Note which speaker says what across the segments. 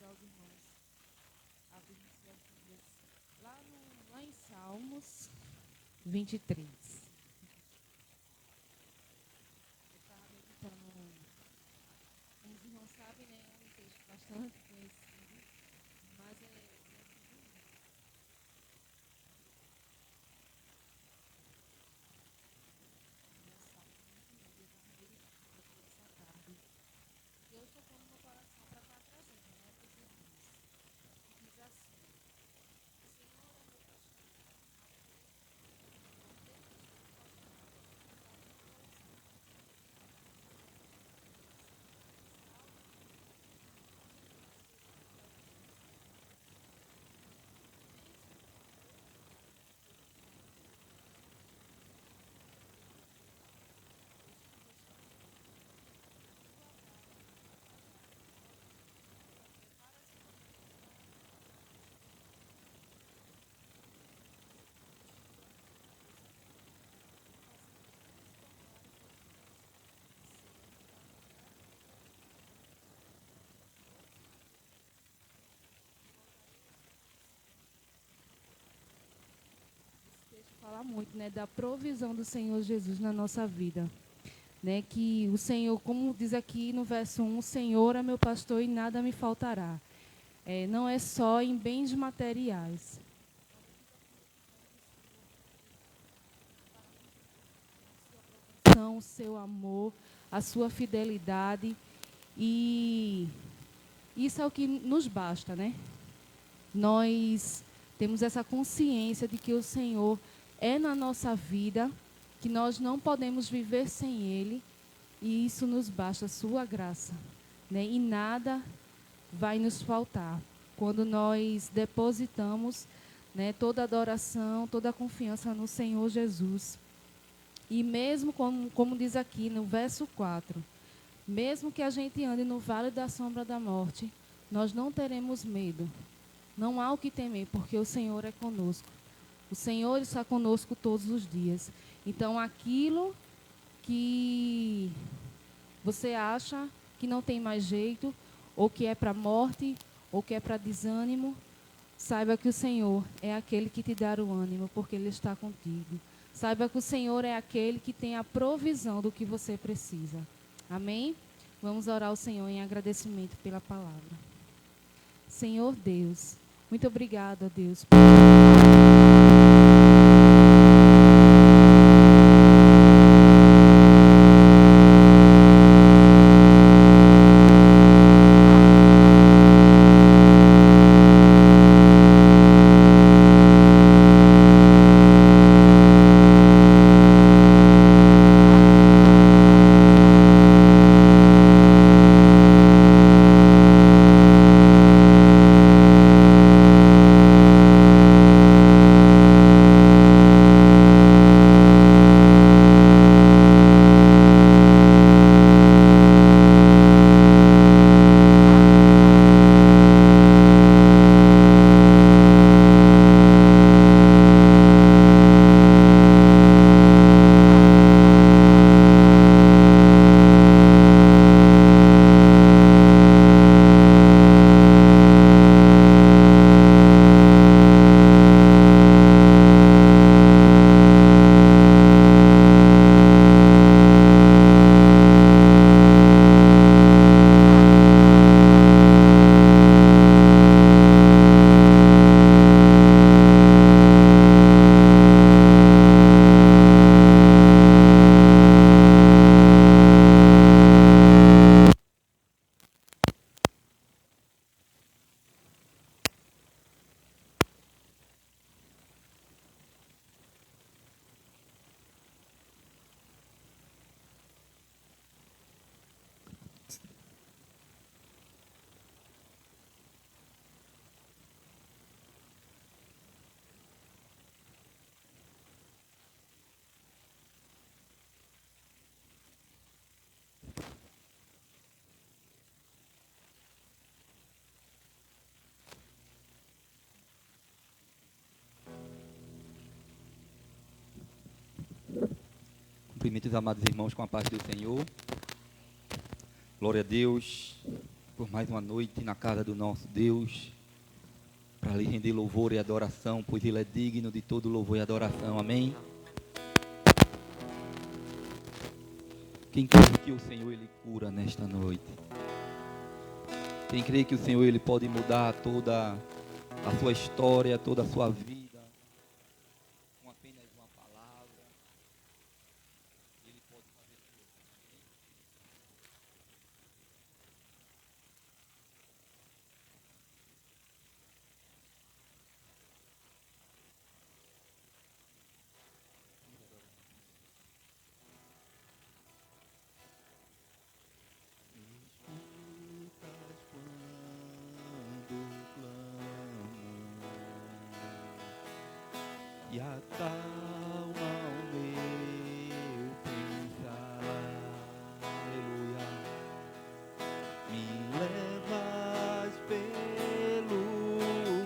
Speaker 1: convidar os irmãos a abrirem suas Bíblias lá em Salmos 23. Eu estava meditando, como os irmãos sabem, né? É um texto bastante conhecido, mas é essa tarde. Deus tocou no meu coração para estar trazendo, né, para os irmãos. E diz assim: o Senhor é meu pastor, esse texto fala muito, né, da provisão do Senhor Jesus na nossa vida. Né, que o Senhor, como diz aqui no verso 1, o Senhor é meu pastor e nada me faltará. Não é só em bens materiais. O seu amor, a sua fidelidade, e isso é o que nos basta, né? Nós temos essa consciência de que o Senhor é na nossa vida, que nós não podemos viver sem Ele, e isso nos basta, a sua graça, né? E nada vai nos faltar quando nós depositamos, né, toda a adoração, toda a confiança no Senhor Jesus. E mesmo como diz aqui no verso 4, mesmo que a gente ande no vale da sombra da morte, nós não teremos medo. Não há o que temer, porque o Senhor é conosco. O Senhor está conosco todos os dias. Então, aquilo que você acha que não tem mais jeito, ou que é para a morte, ou que é para desânimo, saiba que o Senhor é aquele que te dá o ânimo, porque Ele está contigo. Saiba que o Senhor é aquele que tem a provisão do que você precisa. Amém? Vamos orar ao Senhor em agradecimento pela palavra. Senhor Deus, muito obrigada, Deus.
Speaker 2: Cumprimento os amados irmãos com a paz do Senhor. Glória a Deus por mais uma noite na casa do nosso Deus, para lhe render louvor e adoração, pois Ele é digno de todo louvor e adoração. Amém? Quem crê que o Senhor Ele cura nesta noite? Quem crê que o Senhor Ele pode mudar toda a sua história, toda a sua vida, com apenas uma palavra? Ele pode fazer tudo. E acalma o meu pensar, aleluia. Me levas pelo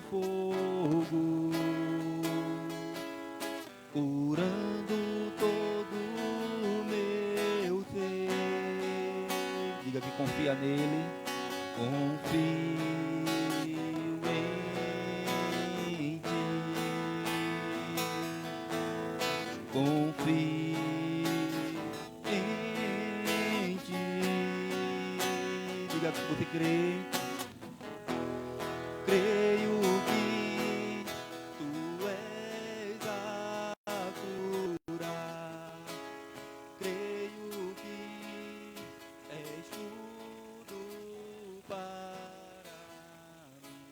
Speaker 2: fogo, curando todo o meu ser. Diga que confia nele, confio em ti. Confio em ti. Diga que você crê. Creio que tu és a cura. Creio que és tudo para mim.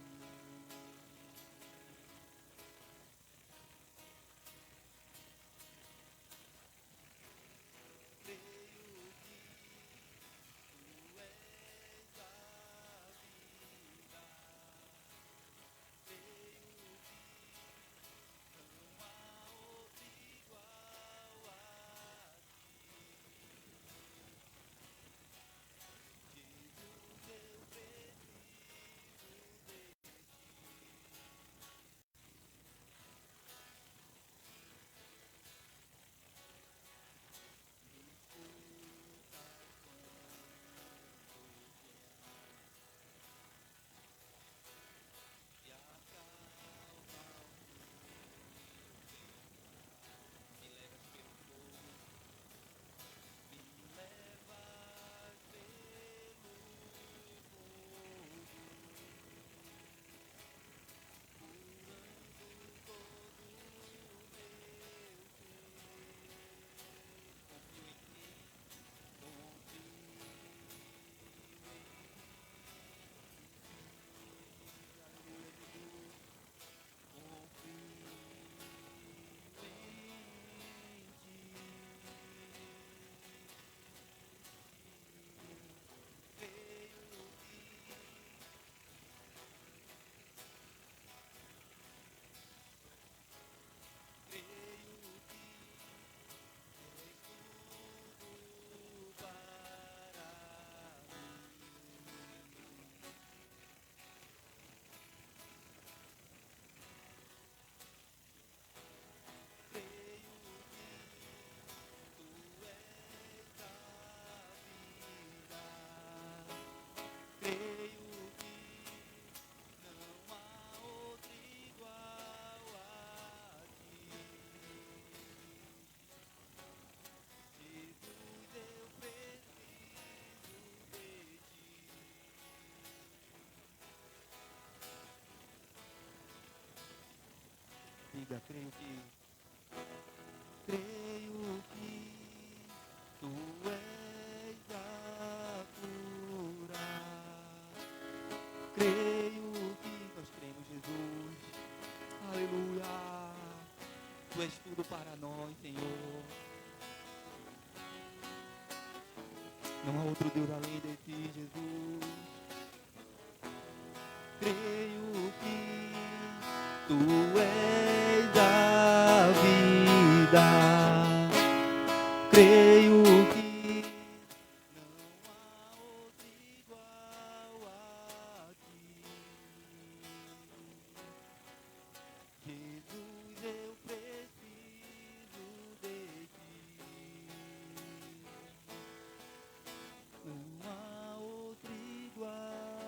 Speaker 2: Diga, creio que tu és a cura. Creio que nós cremos, Jesus. Aleluia. Tu és tudo para nós, Senhor. Não há outro Deus além de ti, Jesus. Creio que tu és a vida. Creio que não há outro igual a ti. Jesus, eu preciso de ti. Não há outro igual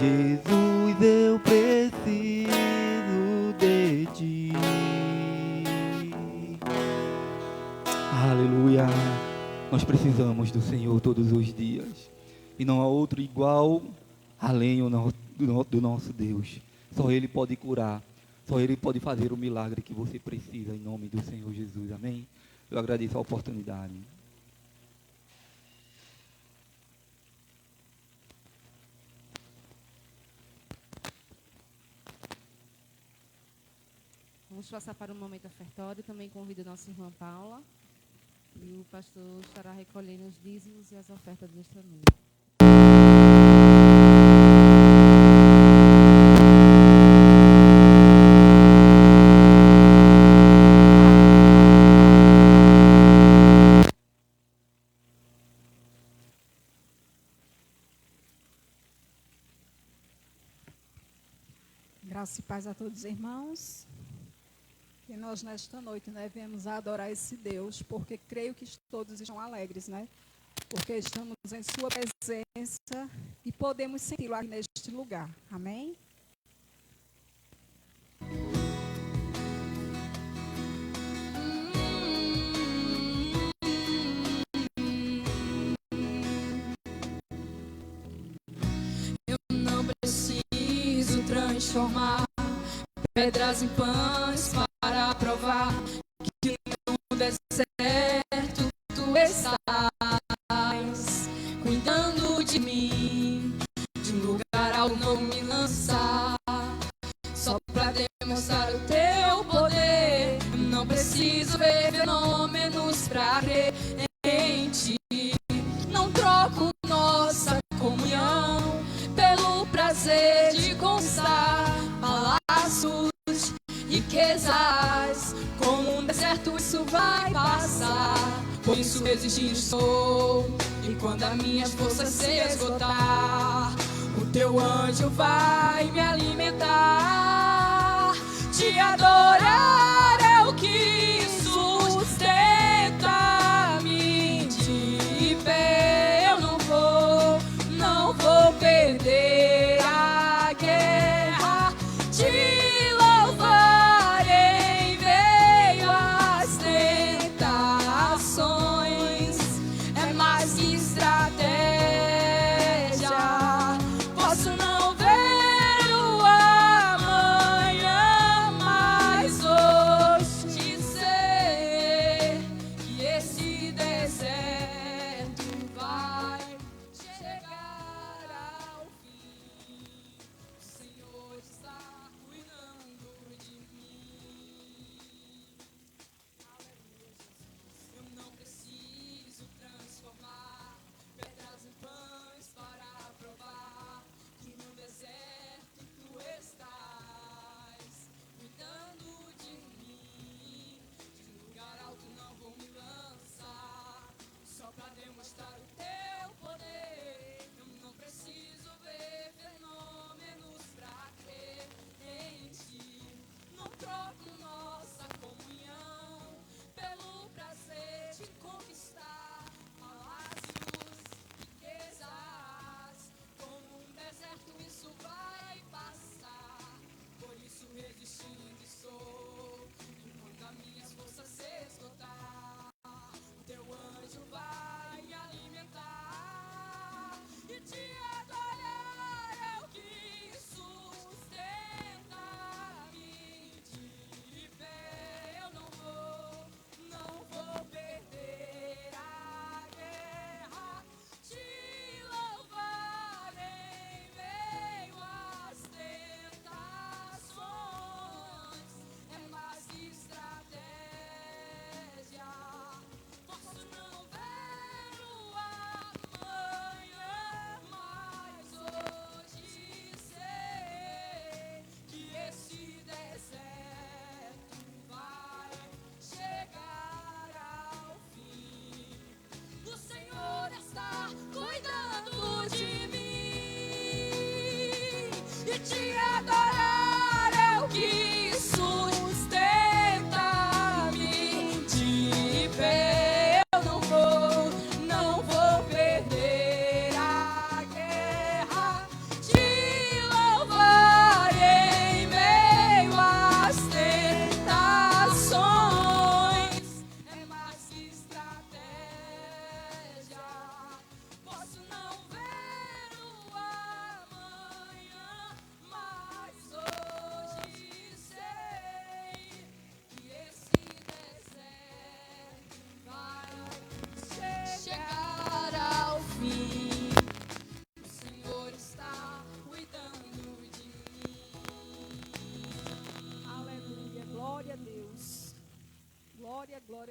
Speaker 2: Jesus, eu preciso de ti. Aleluia. Nós precisamos do Senhor todos os dias. E não há outro igual além do nosso Deus. Só Ele pode curar. Só Ele pode fazer o milagre que você precisa, em nome do Senhor Jesus. Amém? Eu agradeço a oportunidade.
Speaker 1: Vamos passar para um momento ofertório. Também convido a nossa irmã Paula. E o pastor estará recolhendo os dízimos e as ofertas desta noite.
Speaker 3: Graça e paz a todos os irmãos. E nós nesta noite, viemos a adorar esse Deus, porque creio que todos estão alegres, porque estamos em sua presença e podemos senti-lo aqui neste lugar. Amém?
Speaker 4: Eu não preciso transformar pedras em pães para provar que no deserto tu estás cuidando de mim, de um lugar ao não me lançar, só para demonstrar o teu poder. Não preciso ver fenômenos para crer em ti. Não troco nossa comunhão pelo prazer de conquistar palácios, riquezas. Como um deserto isso vai passar, por isso resistindo estou. E quando as minhas forças se esgotar, o teu anjo vai me alimentar. Te adorar é o que sustenta-me de pé. Eu não vou perder a guerra. Te louvar em meio às tentações é mais que estratégia. Posso não ver o amanhã, mas hoje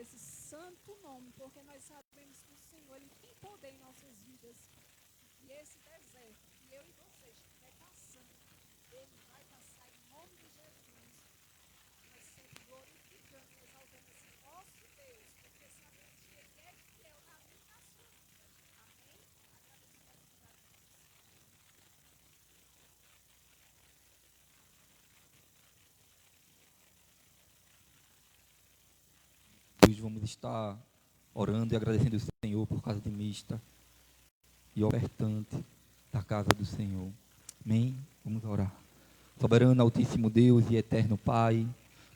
Speaker 3: esse santo nome, porque nós sabemos que o Senhor ele tem poder em nossas vidas. E esse deserto que eu e você estiver passando, ele vai passar em nome de Jesus. Nós sempre glorificando e exaltando esse nosso Deus, porque sabemos que ele é fiel na minha e na sua vida. Amém? Agradecendo a Deus.
Speaker 2: Hoje vamos estar orando e agradecendo o Senhor por causa de mista e ofertante da casa do Senhor. Amém? Vamos orar. Soberano, Altíssimo Deus e Eterno Pai,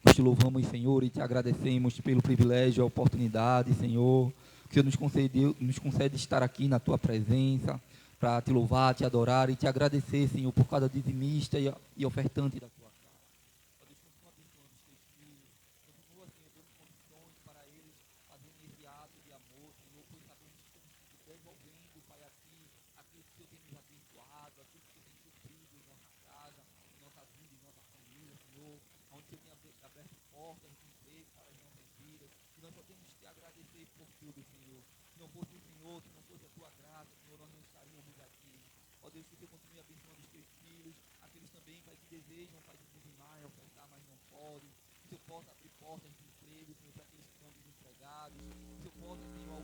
Speaker 2: nós te louvamos, Senhor, e te agradecemos pelo privilégio e a oportunidade, Senhor, que o Senhor nos concede estar aqui na Tua presença, para te louvar, te adorar e te agradecer, Senhor, por cada dizimista e ofertante da Tua casa. Ó Deus, continua abençoando os Teus filhos, continua, Senhor, dando condições para eles fazerem esse ato de amor, Senhor, pois sabemos que estamos devolvendo, Pai, a Ti, aquilo que o Senhor tem nos abençoado, aquilo que o Senhor tem suprido em nossa casa, em nossa vida, em nossa família, Senhor, onde o Senhor tem aberto portas de emprego para as nossas vidas, e nós podemos te agradecer por tudo, Senhor. Se não fosse o Senhor, se não fosse a Tua graça, Senhor, nós não estaríamos aqui. Ó Deus, que o Senhor continue abençoando os Teus filhos, aqueles também, Pai, que desejam, Pai, de dizimar e ofertar, mas não podem. Que o Senhor possa abrir portas de emprego, Senhor, para aqueles que estão desempregados. Que o Senhor possa, Senhor,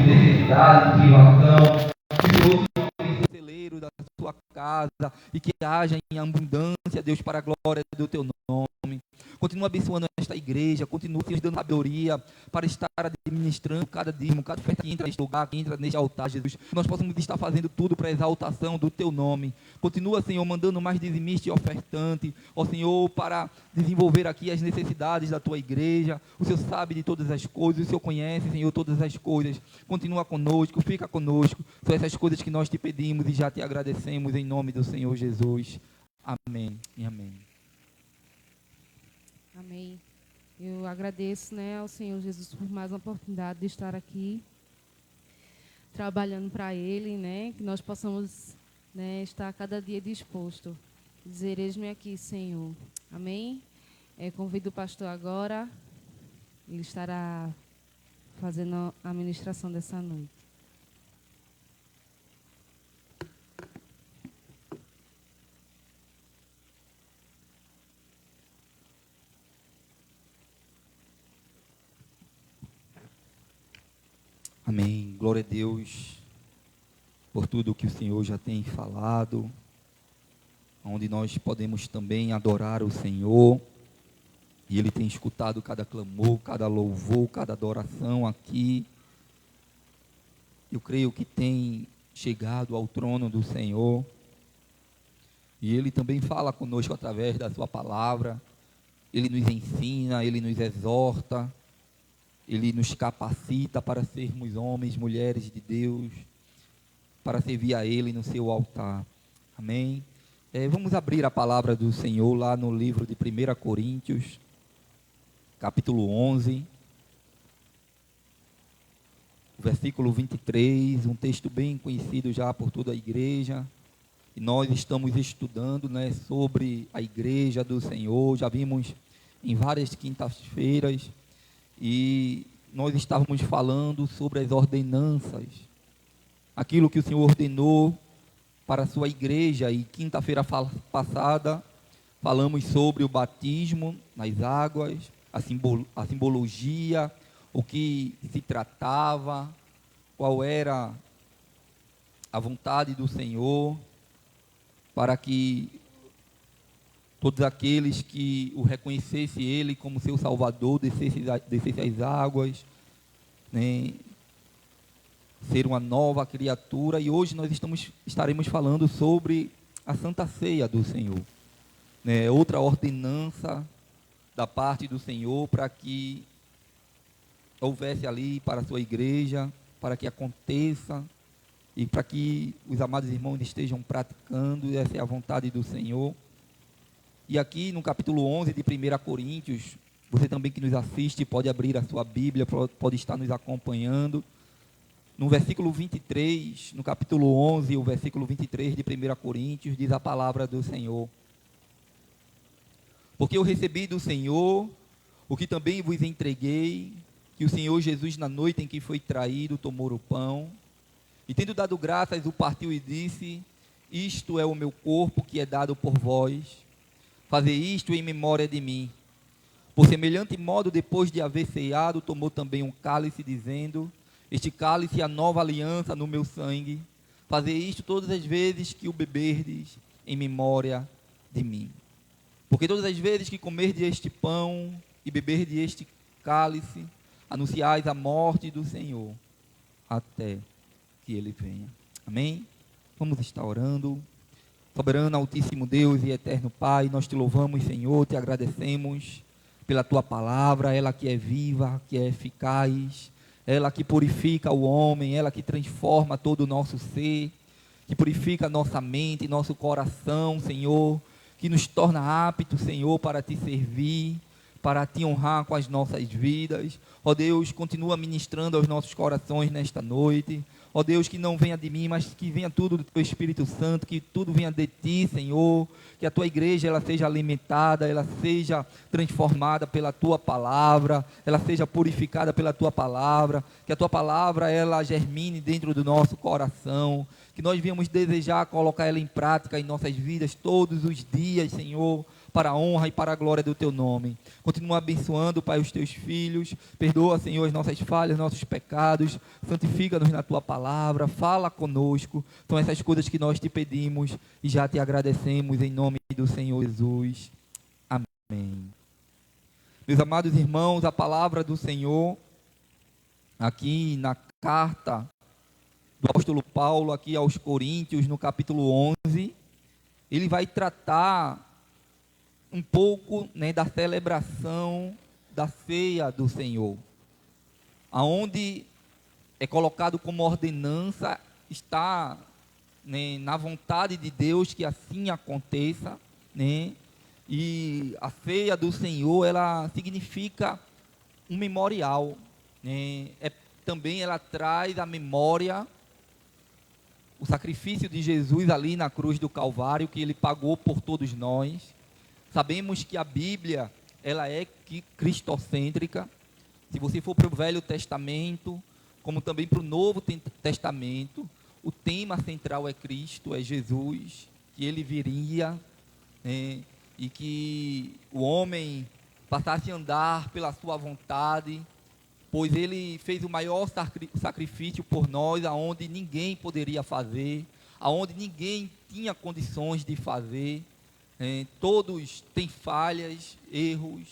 Speaker 2: necessidade, de privação, que o Senhor seja celeiro da Tua casa e que haja em abundância, Deus, para a glória do Teu nome. Continua abençoando esta igreja, continua nos dando sabedoria para estar administrando cada dízimo, cada oferta que entra neste lugar, que entra neste altar, Jesus. Que nós possamos estar fazendo tudo para a exaltação do Teu nome. Continua, Senhor, mandando mais dizimista e ofertante, ó Senhor, para desenvolver aqui as necessidades da Tua igreja. O Senhor sabe de todas as coisas, o Senhor conhece, Senhor, todas as coisas. Continua conosco, fica conosco. São essas coisas que nós te pedimos e já te agradecemos em nome do Senhor Jesus. Amém e amém.
Speaker 1: Amém. Eu agradeço, né, ao Senhor Jesus por mais uma oportunidade de estar aqui trabalhando para Ele, né, que nós possamos, né, estar cada dia disposto. Dizer, eis-me aqui, Senhor. Amém? Convido o pastor agora, ele estará fazendo a ministração dessa noite.
Speaker 2: Amém. Glória a Deus por tudo que o Senhor já tem falado, onde nós podemos também adorar o Senhor, e Ele tem escutado cada clamor, cada louvor, cada adoração aqui. Eu creio que tem chegado ao trono do Senhor, e Ele também fala conosco através da sua palavra. Ele nos ensina, Ele nos exorta, Ele nos capacita para sermos homens, mulheres de Deus, para servir a Ele no seu altar. Amém? Vamos abrir a palavra do Senhor lá no livro de 1 Coríntios, capítulo 11, versículo 23, um texto bem conhecido já por toda a igreja. E nós estamos estudando, né, sobre a igreja do Senhor, já vimos em várias quintas-feiras, e nós estávamos falando sobre as ordenanças, aquilo que o Senhor ordenou para a sua igreja. E quinta-feira passada falamos sobre o batismo nas águas, a simbologia, o que se tratava, qual era a vontade do Senhor, para que todos aqueles que o reconhecessem Ele como seu Salvador, descesse as águas, né, ser uma nova criatura. E hoje nós estaremos falando sobre a Santa Ceia do Senhor, né, outra ordenança da parte do Senhor para que houvesse ali para a sua igreja, para que aconteça e para que os amados irmãos estejam praticando. Essa é a vontade do Senhor. E aqui no capítulo 11 de 1 Coríntios, você também que nos assiste pode abrir a sua Bíblia, pode estar nos acompanhando. No versículo 23, no capítulo 11, o versículo 23 de 1 Coríntios, diz a palavra do Senhor: porque eu recebi do Senhor o que também vos entreguei, que o Senhor Jesus, na noite em que foi traído, tomou o pão, e tendo dado graças, o partiu e disse: isto é o meu corpo que é dado por vós, fazei isto em memória de mim. Por semelhante modo, depois de haver ceado, tomou também um cálice, dizendo: este cálice é a nova aliança no meu sangue, fazei isto todas as vezes que o beberdes em memória de mim. Porque todas as vezes que comerdes este pão e beberdes este cálice, anunciais a morte do Senhor, até que Ele venha. Amém? Vamos estar orando. Soberano, altíssimo Deus e eterno Pai, nós te louvamos, Senhor, te agradecemos pela tua palavra, ela que é viva, que é eficaz, ela que purifica o homem, ela que transforma todo o nosso ser, que purifica a nossa mente, nosso coração, Senhor, que nos torna aptos, Senhor, para te servir, para te honrar com as nossas vidas. Ó Deus, continua ministrando aos nossos corações nesta noite. Ó Deus, que não venha de mim, mas que venha tudo do teu Espírito Santo, que tudo venha de ti, Senhor, que a tua igreja ela seja alimentada, ela seja transformada pela tua palavra, ela seja purificada pela tua palavra, que a tua palavra ela germine dentro do nosso coração, que nós venhamos desejar colocar ela em prática em nossas vidas todos os dias, Senhor, para a honra e para a glória do teu nome. Continua abençoando, Pai, os teus filhos. Perdoa, Senhor, as nossas falhas, nossos pecados. Santifica-nos na tua palavra. Fala conosco. São essas coisas que nós te pedimos e já te agradecemos em nome do Senhor Jesus. Amém. Meus amados irmãos, a palavra do Senhor, aqui na carta do apóstolo Paulo, aqui aos Coríntios, no capítulo 11, ele vai tratar um pouco, né, da celebração da ceia do Senhor, aonde é colocado como ordenança, está, né, na vontade de Deus que assim aconteça, né, e a ceia do Senhor, ela significa um memorial, né, também ela traz a memória, o sacrifício de Jesus ali na cruz do Calvário, que ele pagou por todos nós. Sabemos que a Bíblia, ela é cristocêntrica. Se você for para o Velho Testamento, como também para o Novo Testamento, o tema central é Cristo, é Jesus, que ele viria, né, e que o homem passasse a andar pela sua vontade, pois ele fez o maior sacrifício por nós, aonde ninguém poderia fazer, aonde ninguém tinha condições de fazer. Todos têm falhas, erros,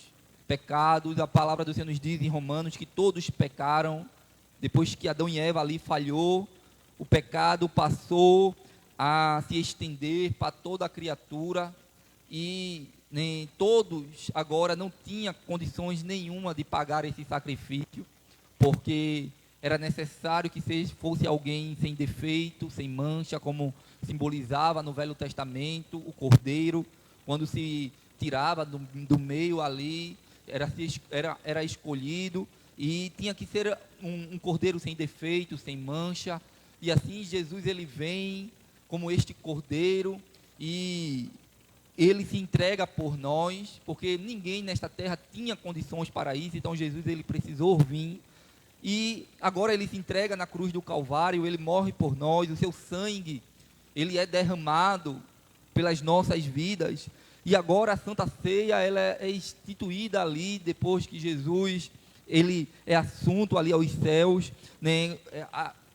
Speaker 2: pecados. A palavra do Senhor nos diz em Romanos que todos pecaram. Depois que Adão e Eva ali falhou, o pecado passou a se estender para toda a criatura e nem todos agora não tinham condições nenhuma de pagar esse sacrifício, porque era necessário que fosse alguém sem defeito, sem mancha, como simbolizava no Velho Testamento o cordeiro. Quando se tirava do meio ali, era escolhido, e tinha que ser um cordeiro sem defeito, sem mancha. E assim Jesus ele vem como este cordeiro, e ele se entrega por nós, porque ninguém nesta terra tinha condições para isso. Então Jesus ele precisou vir, e agora ele se entrega na cruz do Calvário, ele morre por nós, o seu sangue ele é derramado pelas nossas vidas. E agora a Santa Ceia ela é instituída ali, depois que Jesus ele é assunto ali aos céus, né?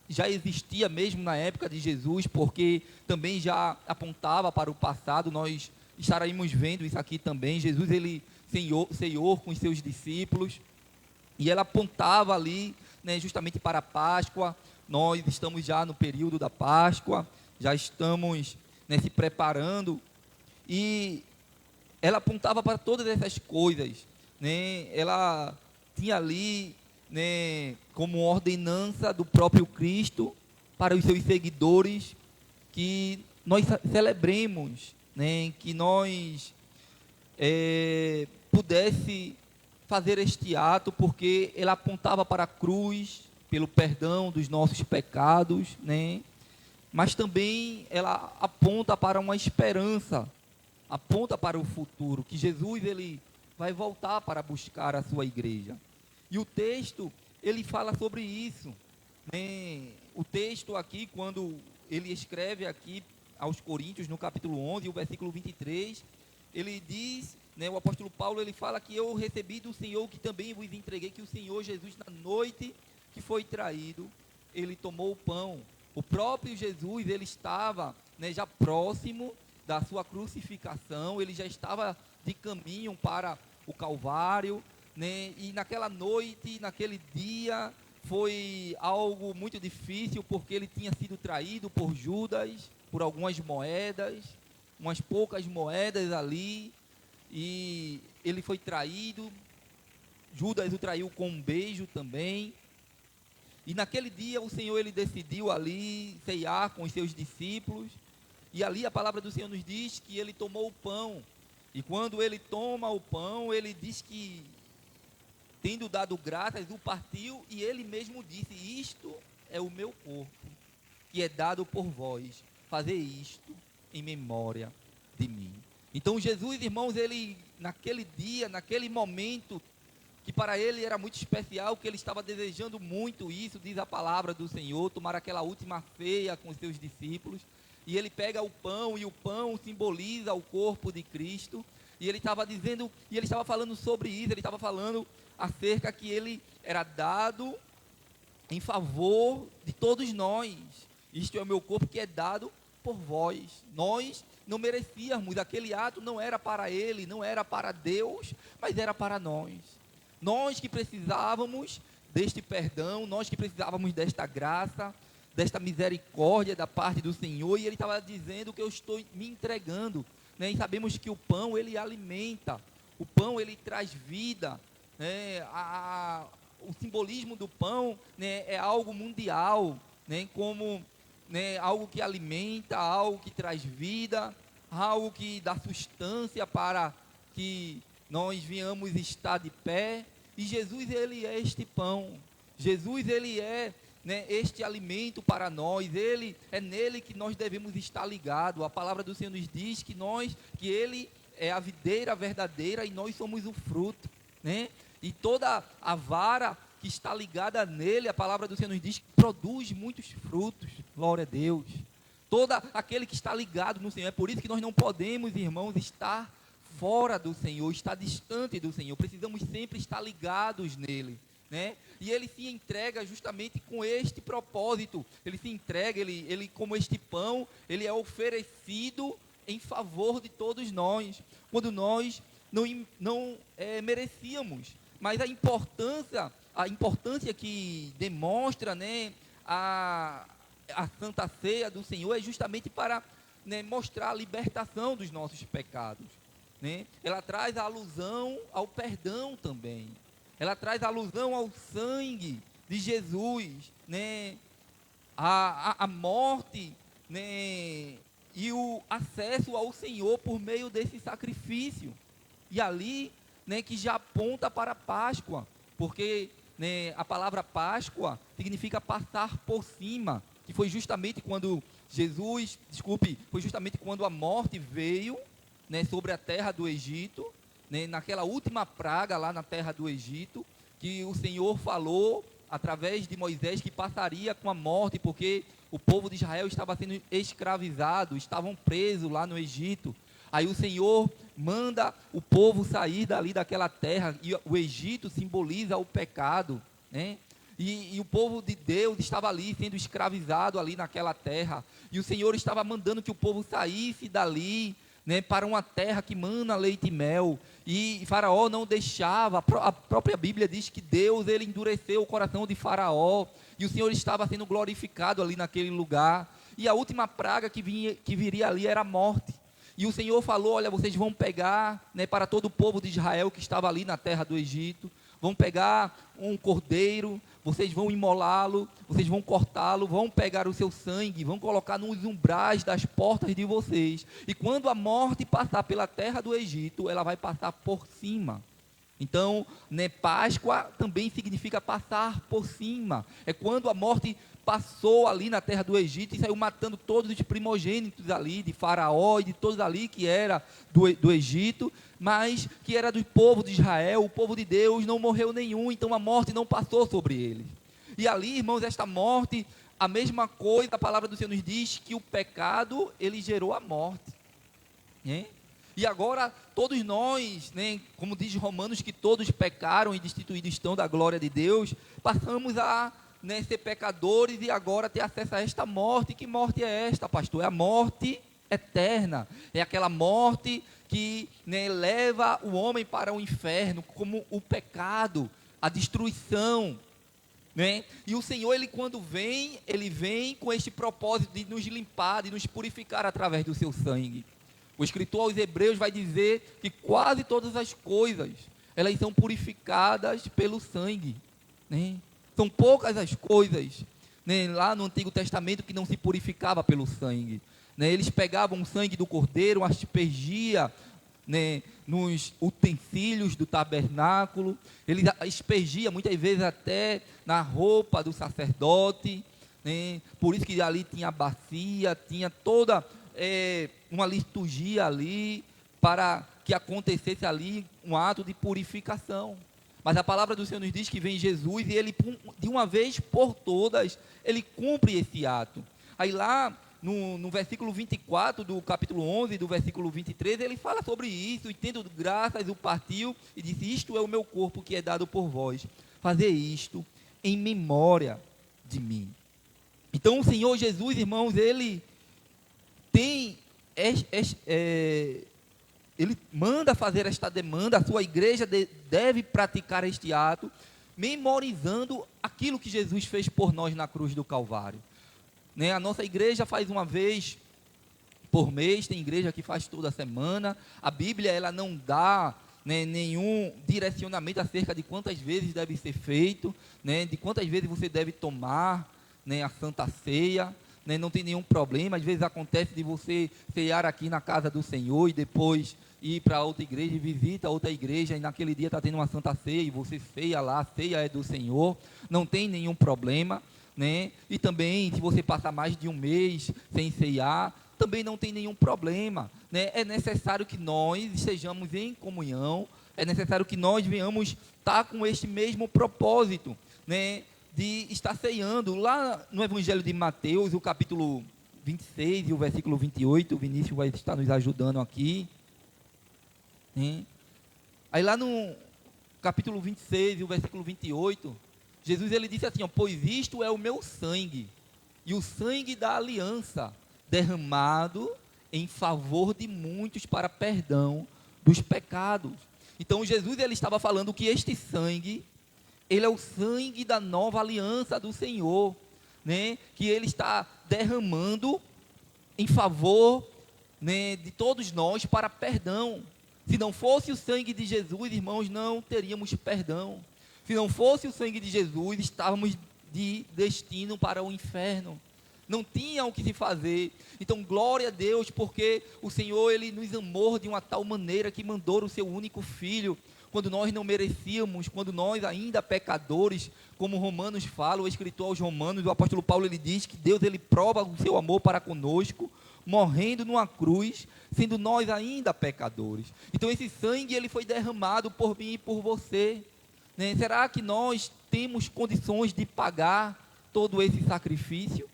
Speaker 2: Já existia mesmo na época de Jesus, porque também já apontava para o passado. Nós estaremos vendo isso aqui também. Jesus ele ceiou com os seus discípulos, e ela apontava ali, né, justamente para a Páscoa. Nós estamos já no período da Páscoa, já estamos, né, se preparando, e ela apontava para todas essas coisas, né? Ela tinha ali, né, como ordenança do próprio Cristo para os seus seguidores, que nós celebremos, né, que nós pudesse fazer este ato, porque ela apontava para a cruz, pelo perdão dos nossos pecados, né? Mas também ela aponta para uma esperança, aponta para o futuro, que Jesus ele vai voltar para buscar a sua igreja. E o texto, ele fala sobre isso, né? O texto aqui, quando ele escreve aqui aos Coríntios, no capítulo 11, o versículo 23, ele diz, né, o apóstolo Paulo, ele fala que eu recebi do Senhor, que também vos entreguei, que o Senhor Jesus, na noite que foi traído, ele tomou o pão. O próprio Jesus, ele estava, né, já próximo da sua crucificação, ele já estava de caminho para o Calvário, né, e naquela noite, naquele dia, foi algo muito difícil, porque ele tinha sido traído por Judas, por algumas moedas, umas poucas moedas ali, e ele foi traído. Judas o traiu com um beijo também. E naquele dia o Senhor, ele decidiu ali ceiar com os seus discípulos, e ali a palavra do Senhor nos diz que ele tomou o pão, e quando ele toma o pão, ele diz que, tendo dado graças, o partiu, e ele mesmo disse: isto é o meu corpo, que é dado por vós, fazer isto em memória de mim. Então Jesus, irmãos, ele naquele dia, naquele momento, que para ele era muito especial, que ele estava desejando muito isso, diz a palavra do Senhor, tomar aquela última ceia com os seus discípulos, e ele pega o pão, e o pão simboliza o corpo de Cristo, e ele estava dizendo, e ele estava falando sobre isso, ele estava falando acerca que ele era dado em favor de todos nós. Isto é o meu corpo que é dado por vós. Nós não merecíamos, aquele ato não era para ele, não era para Deus, mas era para nós. Nós que precisávamos deste perdão, nós que precisávamos desta graça, desta misericórdia da parte do Senhor, e ele estava dizendo que eu estou me entregando, né? E sabemos que o pão, ele alimenta, o pão, ele traz vida, né? O simbolismo do pão, né, é algo mundial, né, como, né, algo que alimenta, algo que traz vida, algo que dá sustância para que nós venhamos estar de pé. E Jesus, ele é este pão. Jesus, ele é, né, este alimento para nós. Ele é nele que nós devemos estar ligados. A palavra do Senhor nos diz que ele é a videira verdadeira e nós somos o fruto, né? E toda a vara que está ligada nele, a palavra do Senhor nos diz que produz muitos frutos. Glória a Deus. Todo aquele que está ligado no Senhor. É por isso que nós não podemos, irmãos, estar fora do Senhor, estar distante do Senhor. Precisamos sempre estar ligados nele, né? E ele se entrega justamente com este propósito. Ele se entrega, ele como este pão, ele é oferecido em favor de todos nós, quando nós não merecíamos. Mas a importância que demonstra, né, a Santa Ceia do Senhor é justamente para, né, mostrar a libertação dos nossos pecados, né? Ela traz a alusão ao perdão também. Ela traz a alusão ao sangue de Jesus, né? A morte, né, e o acesso ao Senhor por meio desse sacrifício. E ali, né, que já aponta para a Páscoa, porque, né, a palavra Páscoa significa passar por cima, que foi justamente quando foi justamente quando a morte veio, né, sobre a terra do Egito, né, naquela última praga lá na terra do Egito, que o Senhor falou através de Moisés que passaria com a morte, porque o povo de Israel estava sendo escravizado, estavam presos lá no Egito. Aí o Senhor manda o povo sair dali daquela terra, e o Egito simboliza o pecado, né? E o povo de Deus estava ali sendo escravizado ali naquela terra, e o Senhor estava mandando que o povo saísse dali, né, para uma terra que mana leite e mel, e Faraó não deixava. A própria Bíblia diz que Deus, ele endureceu o coração de Faraó, e o Senhor estava sendo glorificado ali naquele lugar, e a última praga que viria ali era a morte. E o Senhor falou: olha, vocês vão pegar, né, para todo o povo de Israel que estava ali na terra do Egito, vão pegar um cordeiro, vocês vão imolá-lo, vocês vão cortá-lo, vão pegar o seu sangue, vão colocar nos umbrais das portas de vocês, e quando a morte passar pela terra do Egito, ela vai passar por cima. Então, né, Páscoa também significa passar por cima. É quando a morte passou ali na terra do Egito e saiu matando todos os primogênitos ali, de Faraó e de todos ali que era do Egito, mas que era do povo de Israel, o povo de Deus, não morreu nenhum, então a morte não passou sobre eles. E ali, irmãos, esta morte, a mesma coisa, a palavra do Senhor nos diz que o pecado, ele gerou a morte, né? E agora, todos nós, né, como diz Romanos, que todos pecaram e destituídos estão da glória de Deus, passamos a, né, ser pecadores e agora ter acesso a esta morte. Que morte é esta, pastor? É a morte eterna, é aquela morte que, né, leva o homem para o inferno, como o pecado, a destruição, né? E o Senhor, ele quando vem, ele vem com este propósito de nos limpar, de nos purificar através do seu sangue. O escritor aos Hebreus vai dizer que quase todas as coisas, elas são purificadas pelo sangue, né? São poucas as coisas, né, lá no Antigo Testamento que não se purificava pelo sangue, né? Eles pegavam o sangue do cordeiro, aspergia, né, nos utensílios do tabernáculo, eles aspergia muitas vezes até na roupa do sacerdote, né? Por isso que ali tinha a bacia, tinha toda uma liturgia ali, para que acontecesse ali um ato de purificação. Mas a palavra do Senhor nos diz que vem Jesus e ele, de uma vez por todas, ele cumpre esse ato. Aí lá, no versículo 24 do capítulo 11, do versículo 23, ele fala sobre isso, e tendo graças, o partiu, e disse: isto é o meu corpo que é dado por vós, fazer isto em memória de mim. Então o Senhor Jesus, irmãos, ele ele manda fazer esta demanda, a sua igreja deve praticar este ato, memorizando aquilo que Jesus fez por nós na cruz do Calvário, né? A nossa igreja faz uma vez por mês, tem igreja que faz toda semana. A Bíblia, ela não dá, né, nenhum direcionamento acerca de quantas vezes deve ser feito, né, de quantas vezes você deve tomar, né, a Santa Ceia, né? Não tem nenhum problema. Às vezes acontece de você ceiar aqui na casa do Senhor e depois ir para outra igreja e visita outra igreja, e naquele dia está tendo uma Santa Ceia e você ceia lá, a ceia é do Senhor, não tem nenhum problema, né? E também, se você passar mais de um mês sem ceiar, também não tem nenhum problema, né? É necessário que nós estejamos em comunhão, é necessário que nós venhamos estar com este mesmo propósito, né, de estar ceando. Lá no Evangelho de Mateus, o capítulo 26 e o versículo 28, o Vinícius vai estar nos ajudando aqui, né? Aí lá no capítulo 26 e o versículo 28, Jesus, ele disse assim, ó: pois isto é o meu sangue, e o sangue da aliança, derramado em favor de muitos para perdão dos pecados. Então Jesus, ele estava falando que este sangue, ele é o sangue da nova aliança do Senhor, né? Que ele está derramando em favor, né, de todos nós para perdão. Se não fosse o sangue de Jesus, irmãos, não teríamos perdão. Se não fosse o sangue de Jesus, estávamos de destino para o inferno. Não tinha o que se fazer. Então, glória a Deus, porque o Senhor, ele nos amou de uma tal maneira que mandou o seu único filho, quando nós não merecíamos, quando nós ainda pecadores, como Romanos fala, o escritor aos Romanos, o apóstolo Paulo, ele diz que Deus, ele prova o seu amor para conosco, morrendo numa cruz, sendo nós ainda pecadores. Então esse sangue, ele foi derramado por mim e por você, né? Será que nós temos condições de pagar todo esse sacrifício?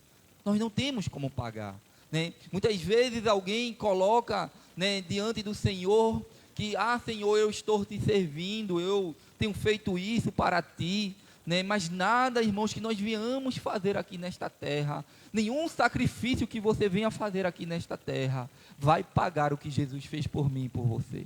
Speaker 2: Nós não temos como pagar, né? Muitas vezes alguém coloca, né, diante do Senhor, que, Senhor, eu estou te servindo, eu tenho feito isso para ti, né? Mas nada, irmãos, que nós venhamos fazer aqui nesta terra, nenhum sacrifício que você venha fazer aqui nesta terra, vai pagar o que Jesus fez por mim e por você.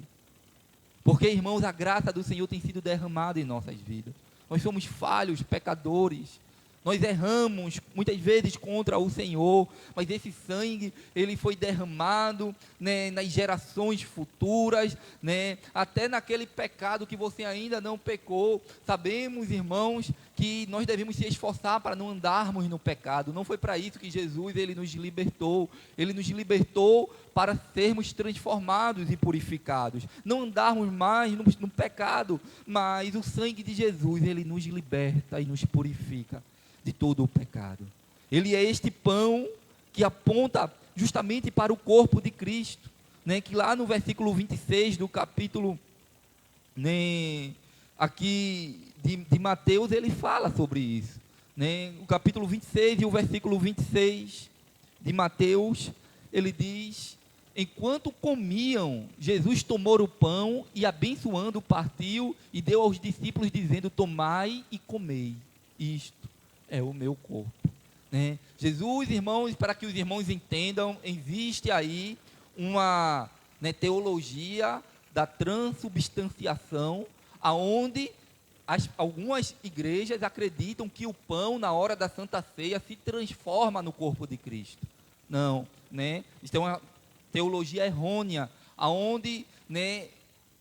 Speaker 2: Porque, irmãos, a graça do Senhor tem sido derramada em nossas vidas. Nós somos falhos, pecadores, nós erramos muitas vezes contra o Senhor, mas esse sangue, ele foi derramado, né, nas gerações futuras, né, até naquele pecado que você ainda não pecou. Sabemos, irmãos, que nós devemos se esforçar para não andarmos no pecado. Não foi para isso que Jesus, ele nos libertou. Ele nos libertou para sermos transformados e purificados, não andarmos mais no pecado, mas o sangue de Jesus, ele nos liberta e nos purifica de todo o pecado. Ele é este pão que aponta justamente para o corpo de Cristo, né? Que lá no versículo 26 do capítulo, né, aqui de Mateus, ele fala sobre isso, né? O capítulo 26 e o versículo 26 de Mateus, ele diz: enquanto comiam, Jesus tomou o pão e, abençoando, partiu e deu aos discípulos, dizendo: tomai e comei, isto é o meu corpo. Né? Jesus, irmãos, para que os irmãos entendam, existe aí uma, né, teologia da transubstanciação, aonde algumas igrejas acreditam que o pão, na hora da Santa Ceia, se transforma no corpo de Cristo. Não, né? Isso é uma teologia errônea, aonde, né,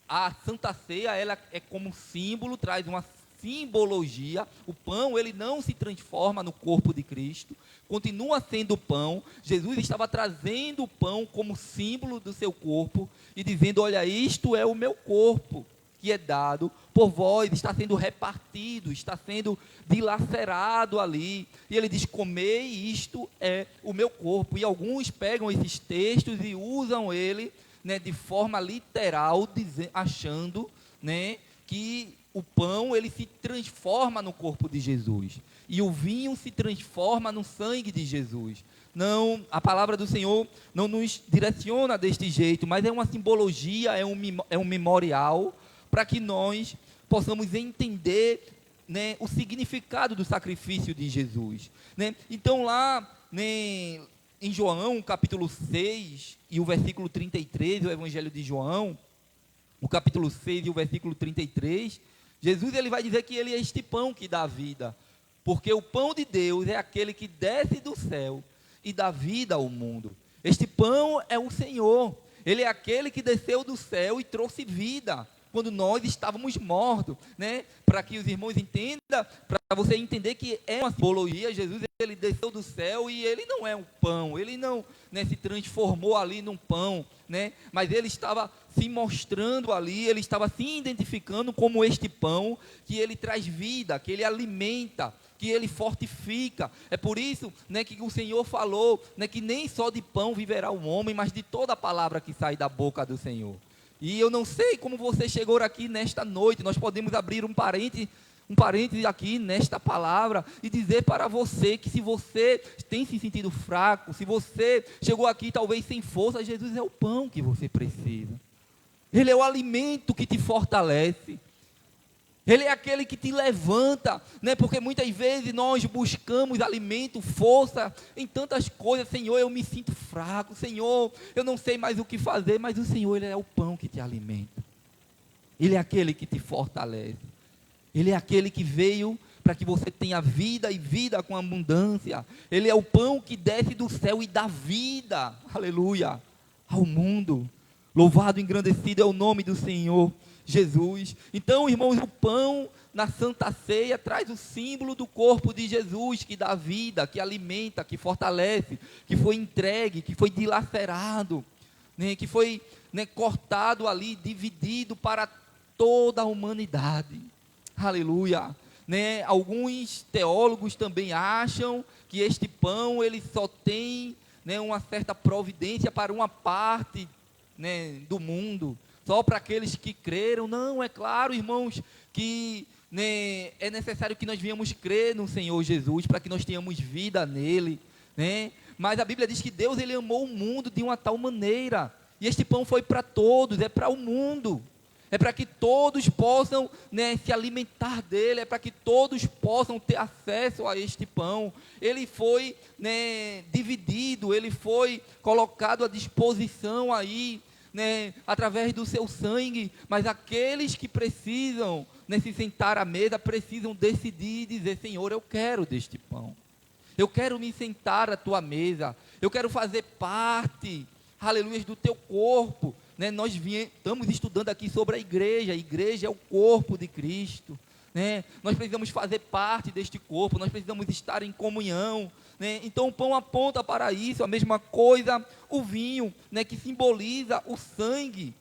Speaker 2: a Santa Ceia, ela é como símbolo, traz uma simbologia. O pão, ele não se transforma no corpo de Cristo, continua sendo pão. Jesus estava trazendo o pão como símbolo do seu corpo e dizendo: olha, isto é o meu corpo, que é dado por vós, está sendo repartido, está sendo dilacerado ali. E ele diz: comei, isto é o meu corpo. E alguns pegam esses textos e usam ele, né, de forma literal, achando, né, que o pão, ele se transforma no corpo de Jesus, e o vinho se transforma no sangue de Jesus. Não, a palavra do Senhor não nos direciona deste jeito, mas é uma simbologia, é um memorial, para que nós possamos entender, né, o significado do sacrifício de Jesus, né? Então lá, né, em João, capítulo 6, e o versículo 33, o Evangelho de João, o capítulo 6 e o versículo 33, Jesus, ele vai dizer que ele é este pão que dá vida, porque o pão de Deus é aquele que desce do céu e dá vida ao mundo. Este pão é o Senhor, ele é aquele que desceu do céu e trouxe vida quando nós estávamos mortos, né? Para que os irmãos entendam, para você entender que é uma simbologia. Jesus, ele desceu do céu e ele não é um pão, ele não, né, se transformou ali num pão, né? Mas ele estava se mostrando ali, ele estava se identificando como este pão, que ele traz vida, que ele alimenta, que ele fortifica. É por isso, né, que o Senhor falou, né, que nem só de pão viverá o homem, mas de toda a palavra que sai da boca do Senhor. E eu não sei como você chegou aqui nesta noite. Nós podemos abrir um parênteses aqui nesta palavra e dizer para você que, se você tem se sentido fraco, se você chegou aqui talvez sem força, Jesus é o pão que você precisa. Ele é o alimento que te fortalece. Ele é aquele que te levanta, né? Porque muitas vezes nós buscamos alimento, força em tantas coisas. Senhor, eu me sinto fraco. Senhor, eu não sei mais o que fazer. Mas o Senhor, ele é o pão que te alimenta. Ele é aquele que te fortalece. Ele é aquele que veio para que você tenha vida e vida com abundância. Ele é o pão que desce do céu e dá vida, aleluia, ao mundo. Louvado e engrandecido é o nome do Senhor Jesus. Então, irmãos, o pão na Santa Ceia traz o símbolo do corpo de Jesus, que dá vida, que alimenta, que fortalece, que foi entregue, que foi dilacerado, né, que foi, né, cortado ali, dividido para toda a humanidade. Aleluia. Né, alguns teólogos também acham que este pão, ele só tem, né, uma certa providência para uma parte, né, do mundo, só para aqueles que creram. Não, é claro, irmãos, que, né, é necessário que nós venhamos crer no Senhor Jesus, para que nós tenhamos vida nele, né? Mas a Bíblia diz que Deus, ele amou o mundo de uma tal maneira, e este pão foi para todos, é para o mundo, é para que todos possam, né, se alimentar dele, é para que todos possam ter acesso a este pão. Ele foi, né, dividido, ele foi colocado à disposição aí, né, através do seu sangue. Mas aqueles que precisam, né, se sentar à mesa, precisam decidir e dizer: Senhor, eu quero deste pão, eu quero me sentar à tua mesa, eu quero fazer parte, aleluia, do teu corpo. Né, nós estamos estudando aqui sobre a igreja é o corpo de Cristo, né? Nós precisamos fazer parte deste corpo, nós precisamos estar em comunhão, né? Então o pão aponta para isso, a mesma coisa o vinho, né, que simboliza o sangue,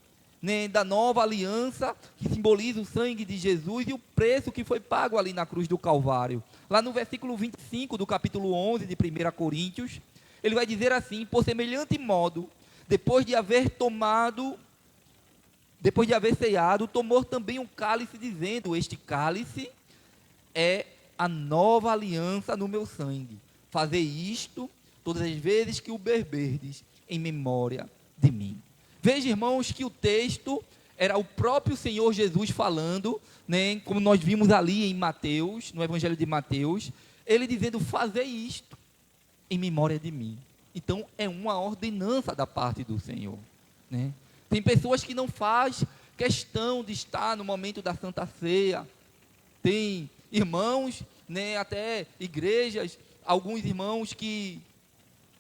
Speaker 2: né, da nova aliança, que simboliza o sangue de Jesus e o preço que foi pago ali na cruz do Calvário. Lá no versículo 25 do capítulo 11 de 1 Coríntios, ele vai dizer assim: por semelhante modo, depois de haver ceado, tomou também um cálice, dizendo: este cálice é a nova aliança no meu sangue. Fazei isto todas as vezes que o beberdes, em memória de mim. Veja, irmãos, que o texto era o próprio Senhor Jesus falando, né, como nós vimos ali em Mateus, no Evangelho de Mateus, ele dizendo: fazei isto em memória de mim. Então, é uma ordenança da parte do Senhor, né? Tem pessoas que não faz questão de estar no momento da Santa Ceia. Tem irmãos, né, até igrejas, alguns irmãos que,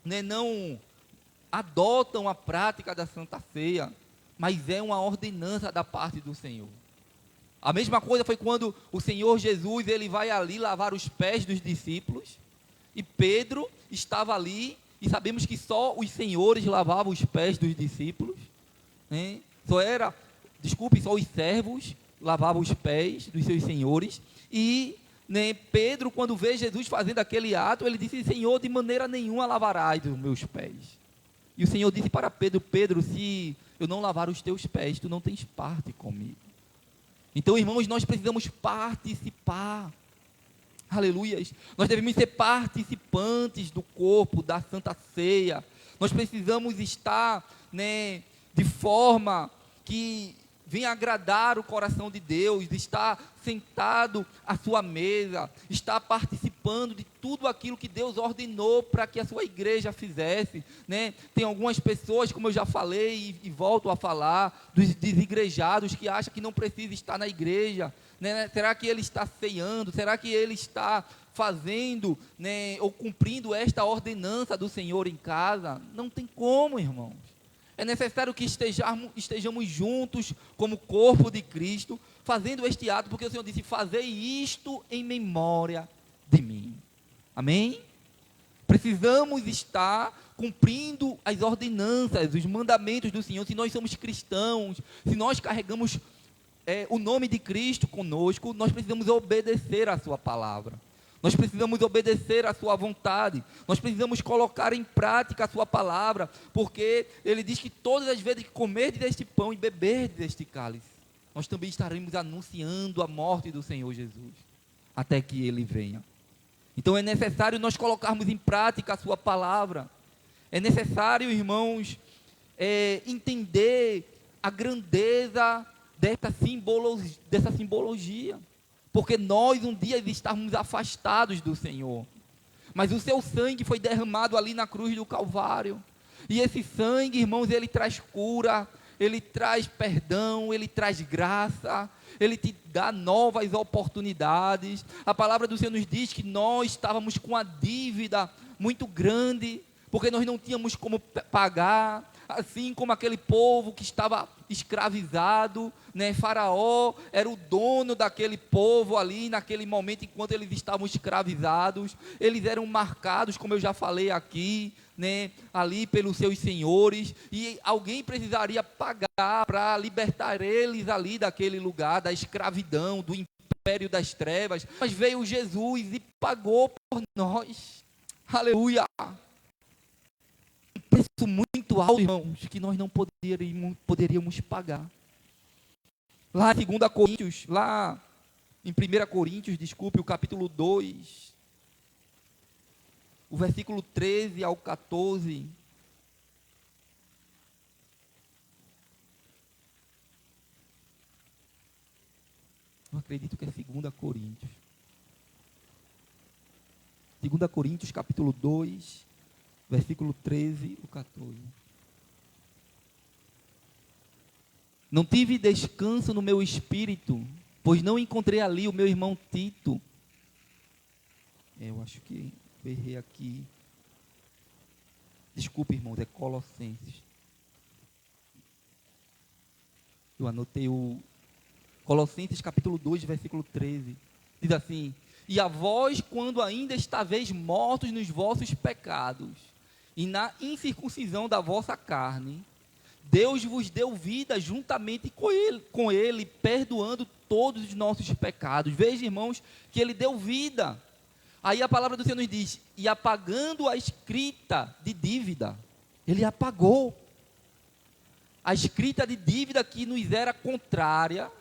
Speaker 2: né, não adotam a prática da Santa Ceia, mas é uma ordenança da parte do Senhor. A mesma coisa foi quando o Senhor Jesus, ele vai ali lavar os pés dos discípulos, e Pedro estava ali, e sabemos que só os senhores lavavam os pés dos discípulos, né? Só os servos lavavam os pés dos seus senhores, e, né, Pedro, quando vê Jesus fazendo aquele ato, ele disse: Senhor, de maneira nenhuma lavarás os meus pés. E o Senhor disse para Pedro: Pedro, se eu não lavar os teus pés, tu não tens parte comigo. Então, irmãos, nós precisamos participar. Aleluias. Nós devemos ser participantes do corpo da Santa Ceia. Nós precisamos estar, né, de forma que venha agradar o coração de Deus, de estar sentado à sua mesa, estar participando de tudo aquilo que Deus ordenou para que a sua igreja fizesse, né? Tem algumas pessoas, como eu já falei e volto a falar, dos desigrejados que acham que não precisa estar na igreja, né? Será que ele está ceando? Será que ele está fazendo, né, ou cumprindo esta ordenança do Senhor em casa? Não tem como, irmãos. É necessário que estejamos juntos como corpo de Cristo, fazendo este ato, porque o Senhor disse: fazei isto em memória de mim. Amém? Precisamos estar cumprindo as ordenanças, os mandamentos do Senhor. Se nós somos cristãos, se nós carregamos o nome de Cristo conosco, nós precisamos obedecer a sua palavra. Nós precisamos obedecer a sua vontade. Nós precisamos colocar em prática a sua palavra, porque ele diz que todas as vezes que comerdes este pão e beberdes este cálice, nós também estaremos anunciando a morte do Senhor Jesus, até que ele venha. Então é necessário nós colocarmos em prática a sua palavra. É necessário, irmãos, entender a grandeza dessa simbologia. Porque nós um dia estávamos afastados do Senhor, mas o seu sangue foi derramado ali na cruz do Calvário, e esse sangue, irmãos, ele traz cura, ele traz perdão, ele traz graça, ele te dá novas oportunidades. A palavra do Senhor nos diz que nós estávamos com uma dívida muito grande, porque nós não tínhamos como pagar, assim como aquele povo que estava escravizado, né? Faraó era o dono daquele povo ali, naquele momento, enquanto eles estavam escravizados. Eles eram marcados, como eu já falei aqui, né, ali pelos seus senhores, e alguém precisaria pagar para libertar eles ali daquele lugar, da escravidão, do império das trevas. Mas veio Jesus e pagou por nós. Aleluia! Preço muito alto, irmãos, que nós não poderíamos pagar. Lá em 2 Coríntios, lá em 1 Coríntios, desculpe, o capítulo 2, o versículo 13 ao 14. Eu acredito que é 2 Coríntios. 2 Coríntios, capítulo 2, versículo 13 ao 14. Não tive descanso no meu espírito, pois não encontrei ali o meu irmão Tito. Eu acho que errei aqui. Desculpe, irmãos, é Colossenses. Eu anotei o Colossenses capítulo 2, versículo 13. Diz assim: e a vós, quando ainda estáveis mortos nos vossos pecados, e na incircuncisão da vossa carne, Deus vos deu vida juntamente com ele, perdoando todos os nossos pecados. Veja, irmãos, que ele deu vida. Aí a palavra do Senhor nos diz, e apagando a escrita de dívida, ele apagou. A escrita de dívida que nos era contrária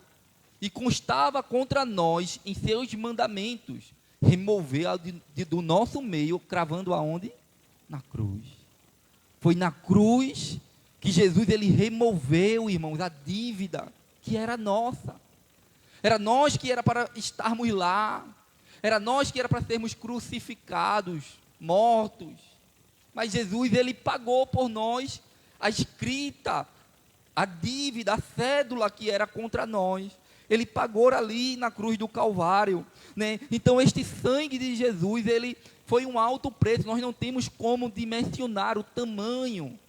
Speaker 2: e constava contra nós em seus mandamentos, removeu-a do nosso meio, cravando aonde? Na cruz. Foi na cruz que Jesus, ele removeu, irmãos, a dívida que era nossa. Era nós que era para estarmos lá. Era nós que era para sermos crucificados, mortos. Mas Jesus, ele pagou por nós a escrita, a dívida, a cédula que era contra nós. Ele pagou ali na cruz do Calvário, né? Então este sangue de Jesus, ele foi um alto preço. Nós não temos como dimensionar o tamanho.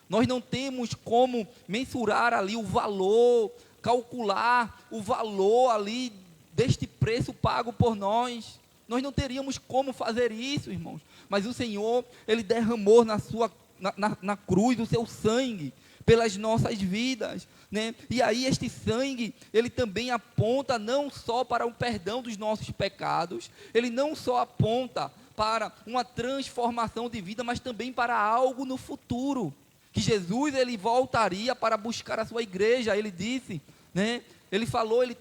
Speaker 2: Nós não temos como mensurar ali o valor, calcular o valor ali deste preço pago por nós. Nós não teríamos como fazer isso, irmãos. Mas o Senhor, ele derramou na cruz o seu sangue pelas nossas vidas, né? E aí este sangue, ele também aponta não só para o perdão dos nossos pecados, ele não só aponta para uma transformação de vida, mas também para algo no futuro, que Jesus, ele voltaria para buscar a sua igreja. Ele disse, né? Ele falou, ele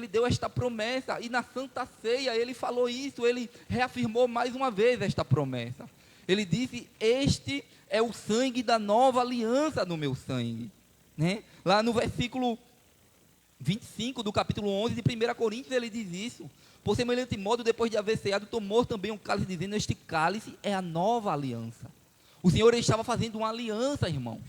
Speaker 2: deu esta promessa, e na Santa Ceia ele falou isso, ele reafirmou mais uma vez esta promessa. Ele disse, este é o sangue da nova aliança no meu sangue, né? Lá no versículo 25 do capítulo 11 de 1 Coríntios, ele diz isso. Por semelhante modo, depois de haver ceado, tomou também um cálice, dizendo, este cálice é a nova aliança. O Senhor, ele estava fazendo uma aliança, irmãos.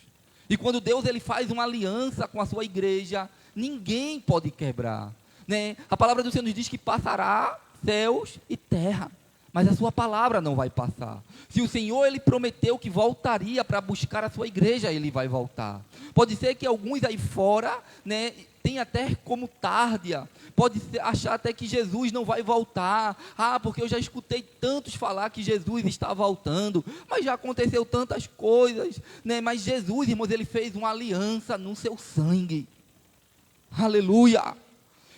Speaker 2: E quando Deus, ele faz uma aliança com a sua igreja, ninguém pode quebrar, né? A palavra do Senhor nos diz que passará céus e terra, mas a sua palavra não vai passar. Se o Senhor, ele prometeu que voltaria para buscar a sua igreja, ele vai voltar. Pode ser que alguns aí fora, né, tenham até como tárdia, pode achar até que Jesus não vai voltar. Porque eu já escutei tantos falar que Jesus está voltando, mas já aconteceu tantas coisas, né? Mas Jesus, irmãos, ele fez uma aliança no seu sangue. Aleluia!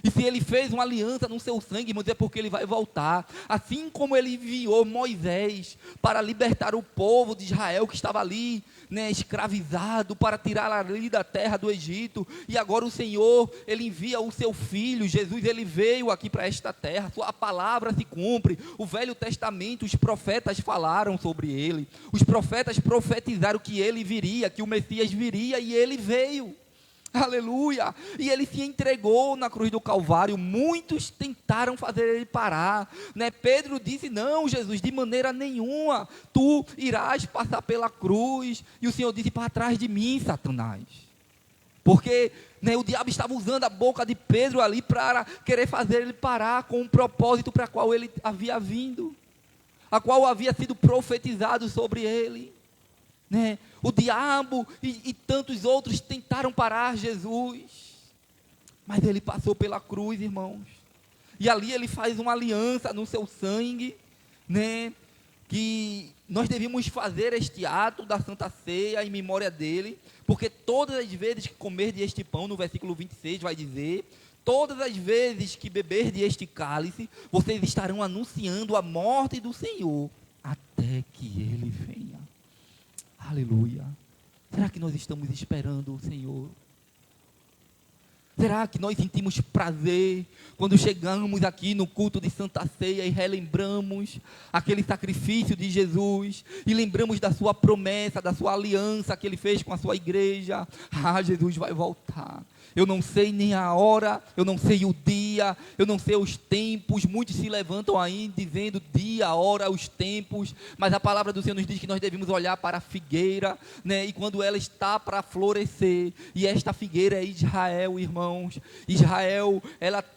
Speaker 2: E se ele fez uma aliança no seu sangue, irmãos, é porque ele vai voltar. Assim como ele enviou Moisés para libertar o povo de Israel que estava ali, né, escravizado, para tirar ali da terra do Egito. E agora o Senhor, ele envia o seu filho, Jesus, ele veio aqui para esta terra. Sua palavra se cumpre. O Velho Testamento, os profetas falaram sobre ele. Os profetas profetizaram que ele viria, que o Messias viria, e ele veio. Aleluia, e ele se entregou na cruz do Calvário. Muitos tentaram fazer ele parar, né? Pedro disse, não, Jesus, de maneira nenhuma, tu irás passar pela cruz. E o Senhor disse, para trás de mim, Satanás. Porque, né, o diabo estava usando a boca de Pedro ali para querer fazer ele parar com um propósito para qual ele havia vindo, a qual havia sido profetizado sobre ele, né? O diabo e tantos outros tentaram parar Jesus, mas ele passou pela cruz, irmãos, e ali ele faz uma aliança no seu sangue, né? Que nós devíamos fazer este ato da Santa Ceia em memória dele, porque todas as vezes que comer este pão, no versículo 26 vai dizer, todas as vezes que beber deste cálice, vocês estarão anunciando a morte do Senhor, até que ele venha. Aleluia. Será que nós estamos esperando o Senhor? Será que nós sentimos prazer quando chegamos aqui no culto de Santa Ceia e relembramos aquele sacrifício de Jesus e lembramos da sua promessa, da sua aliança que ele fez com a sua igreja? Jesus vai voltar. Eu não sei nem a hora, eu não sei o dia, eu não sei os tempos. Muitos se levantam aí dizendo dia, a hora, os tempos, mas a palavra do Senhor nos diz que nós devemos olhar para a figueira, né? E quando ela está para florescer, e esta figueira é Israel, irmãos. Israel,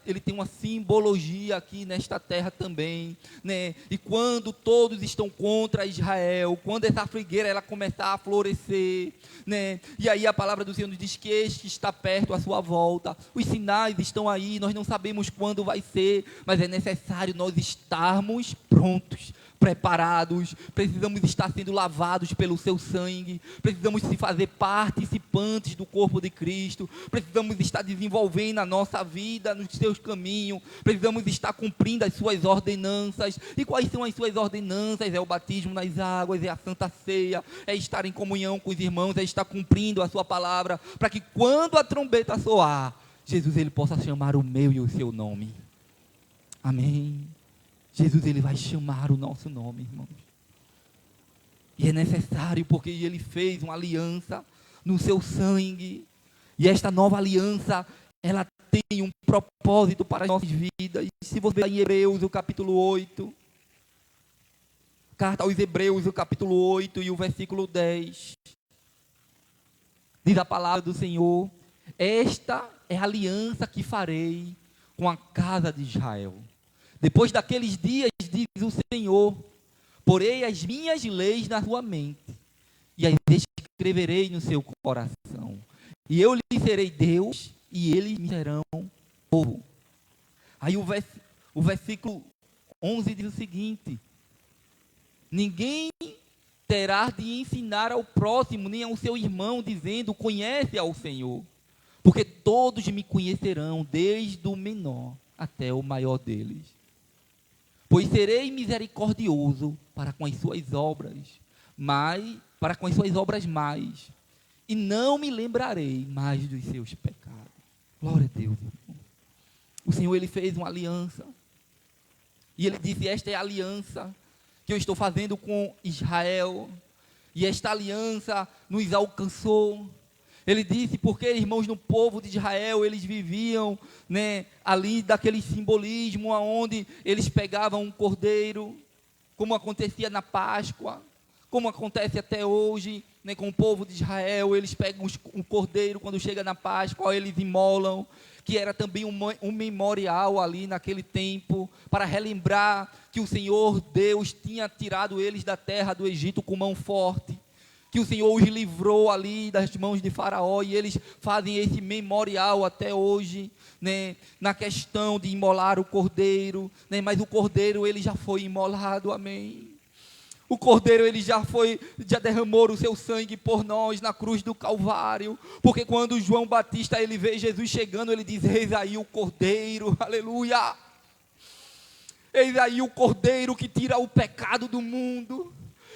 Speaker 2: ele tem uma simbologia aqui nesta terra também, né? E quando todos estão contra Israel, quando essa figueira ela começar a florescer, né? E aí a palavra do Senhor nos diz que este está perto, a sua volta. Os sinais estão aí, nós não sabemos quando vai ser, mas é necessário nós estarmos prontos preparados, precisamos estar sendo lavados pelo seu sangue, precisamos se fazer participantes do corpo de Cristo, precisamos estar desenvolvendo a nossa vida nos seus caminhos, precisamos estar cumprindo as suas ordenanças. E quais são as suas ordenanças? É o batismo nas águas, é a Santa Ceia, é estar em comunhão com os irmãos, é estar cumprindo a sua palavra, para que quando a trombeta soar, Jesus ele possa chamar o meu e o seu nome. Amém. Jesus ele vai chamar o nosso nome, irmãos. E é necessário, porque ele fez uma aliança no seu sangue. E esta nova aliança, ela tem um propósito para as nossas vidas. E se você ver em Hebreus, o capítulo 8, carta aos Hebreus, o capítulo 8 e o versículo 10, diz a palavra do Senhor: esta é a aliança que farei com a casa de Israel. Depois daqueles dias, diz o Senhor, porei as minhas leis na sua mente, e as escreverei no seu coração. E eu lhe serei Deus, e eles me serão povo. Aí o versículo 11 diz o seguinte: ninguém terá de ensinar ao próximo, nem ao seu irmão, dizendo, conhece ao Senhor, porque todos me conhecerão, desde o menor até o maior deles. Pois serei misericordioso para com as suas obras, mais, e não me lembrarei mais dos seus pecados. Glória a Deus, irmão. O Senhor ele fez uma aliança, e ele disse: esta é a aliança que eu estou fazendo com Israel, e esta aliança nos alcançou. Ele disse, porque, irmãos, no povo de Israel, eles viviam, ali daquele simbolismo, onde eles pegavam um cordeiro, como acontecia na Páscoa, como acontece até hoje, com o povo de Israel. Eles pegam um cordeiro, quando chega na Páscoa, eles imolam, que era também um memorial ali naquele tempo, para relembrar que o Senhor Deus tinha tirado eles da terra do Egito com mão forte, que o Senhor os livrou ali das mãos de Faraó, e eles fazem esse memorial até hoje, na questão de imolar o cordeiro, mas o cordeiro ele já foi imolado, amém. O cordeiro ele já derramou o seu sangue por nós na cruz do Calvário, porque quando João Batista ele vê Jesus chegando, ele diz: eis aí o cordeiro, aleluia, eis aí o cordeiro que tira o pecado do mundo.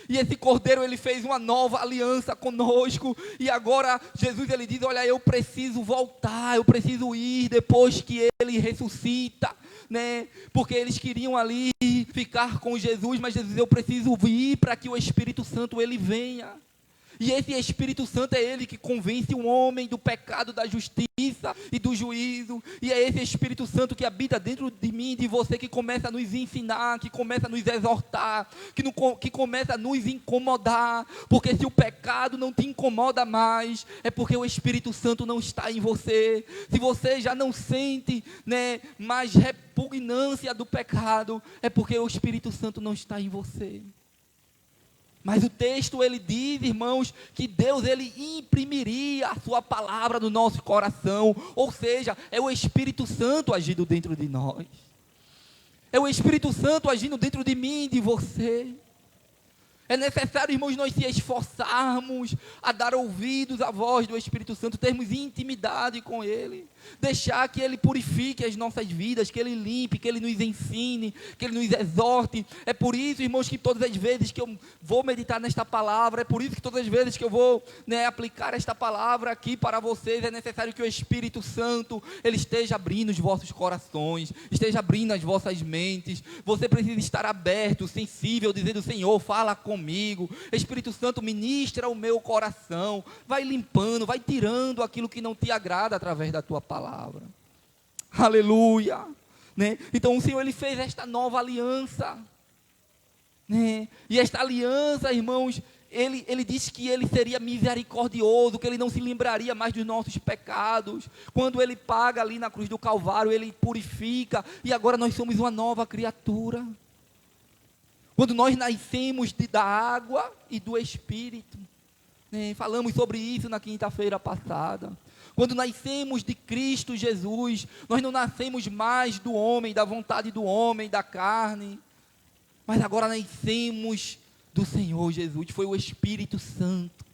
Speaker 2: E esse cordeiro ele fez uma nova aliança conosco, e agora Jesus ele diz: olha, eu preciso voltar, eu preciso ir depois que ele ressuscita, porque eles queriam ali ficar com Jesus, mas Jesus, eu preciso ir para que o Espírito Santo ele venha. E esse Espírito Santo é ele que convence o homem do pecado, da justiça e do juízo. E é esse Espírito Santo que habita dentro de mim e de você, que começa a nos ensinar, que começa a nos exortar, que começa a nos incomodar. Porque se o pecado não te incomoda mais, é porque o Espírito Santo não está em você. Se você já não sente mais repugnância do pecado, é porque o Espírito Santo não está em você. Mas o texto ele diz, irmãos, que Deus ele imprimiria a sua palavra no nosso coração, ou seja, é o Espírito Santo agindo dentro de nós, é o Espírito Santo agindo dentro de mim e de você. É necessário, irmãos, nós se esforçarmos a dar ouvidos à voz do Espírito Santo, termos intimidade com Ele, deixar que Ele purifique as nossas vidas, que Ele limpe, que Ele nos ensine, que Ele nos exorte. É por isso, irmãos, que todas as vezes que eu vou meditar nesta palavra, é por isso que todas as vezes que eu vou aplicar esta palavra aqui para vocês, é necessário que o Espírito Santo, Ele esteja abrindo os vossos corações, esteja abrindo as vossas mentes. Você precisa estar aberto, sensível, dizendo: Senhor, fala comigo. Espírito Santo, ministra o meu coração, vai limpando, vai tirando aquilo que não te agrada através da tua palavra. Aleluia, Então o Senhor ele fez esta nova aliança, E esta aliança, irmãos, ele disse que ele seria misericordioso, que ele não se lembraria mais dos nossos pecados. Quando ele paga ali na cruz do Calvário, ele purifica, e agora nós somos uma nova criatura. Quando nós nascemos da água e do Espírito, falamos sobre isso na quinta-feira passada. Quando nascemos de Cristo Jesus, nós não nascemos mais do homem, da vontade do homem, da carne, Mas agora nascemos do Senhor Jesus. Foi o Espírito Santo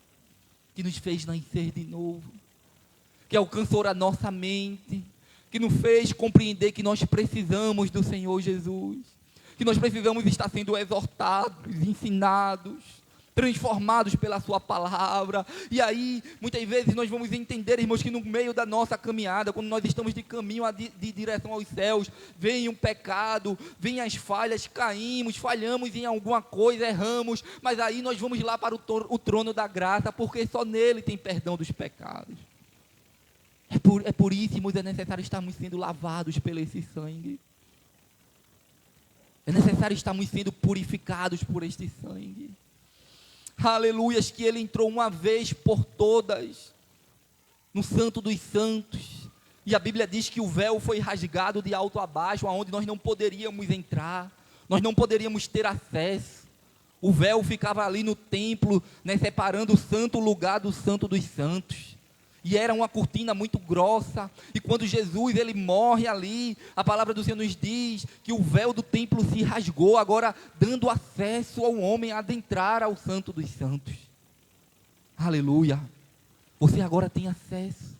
Speaker 2: que nos fez nascer de novo, que alcançou a nossa mente, que nos fez compreender que nós precisamos do Senhor Jesus, que nós precisamos estar sendo exortados, ensinados, transformados pela sua palavra. E aí, muitas vezes nós vamos entender, irmãos, que no meio da nossa caminhada, quando nós estamos de caminho de direção aos céus, vem um pecado, vem as falhas, caímos, falhamos em alguma coisa, erramos, mas aí nós vamos lá para o trono da graça, porque só nele tem perdão dos pecados. É por isso, irmãos, é necessário estarmos sendo lavados pelo esse sangue. É necessário estarmos sendo purificados por este sangue. Aleluias, que ele entrou uma vez por todas no Santo dos Santos, e a Bíblia diz que o véu foi rasgado de alto a baixo, aonde nós não poderíamos entrar, nós não poderíamos ter acesso. O véu ficava ali no templo, né, separando o santo lugar do Santo dos Santos, e era uma cortina muito grossa. E quando Jesus ele morre ali, a palavra do Senhor nos diz que o véu do templo se rasgou, agora dando acesso ao homem a adentrar ao Santo dos Santos. Aleluia. Você agora tem acesso.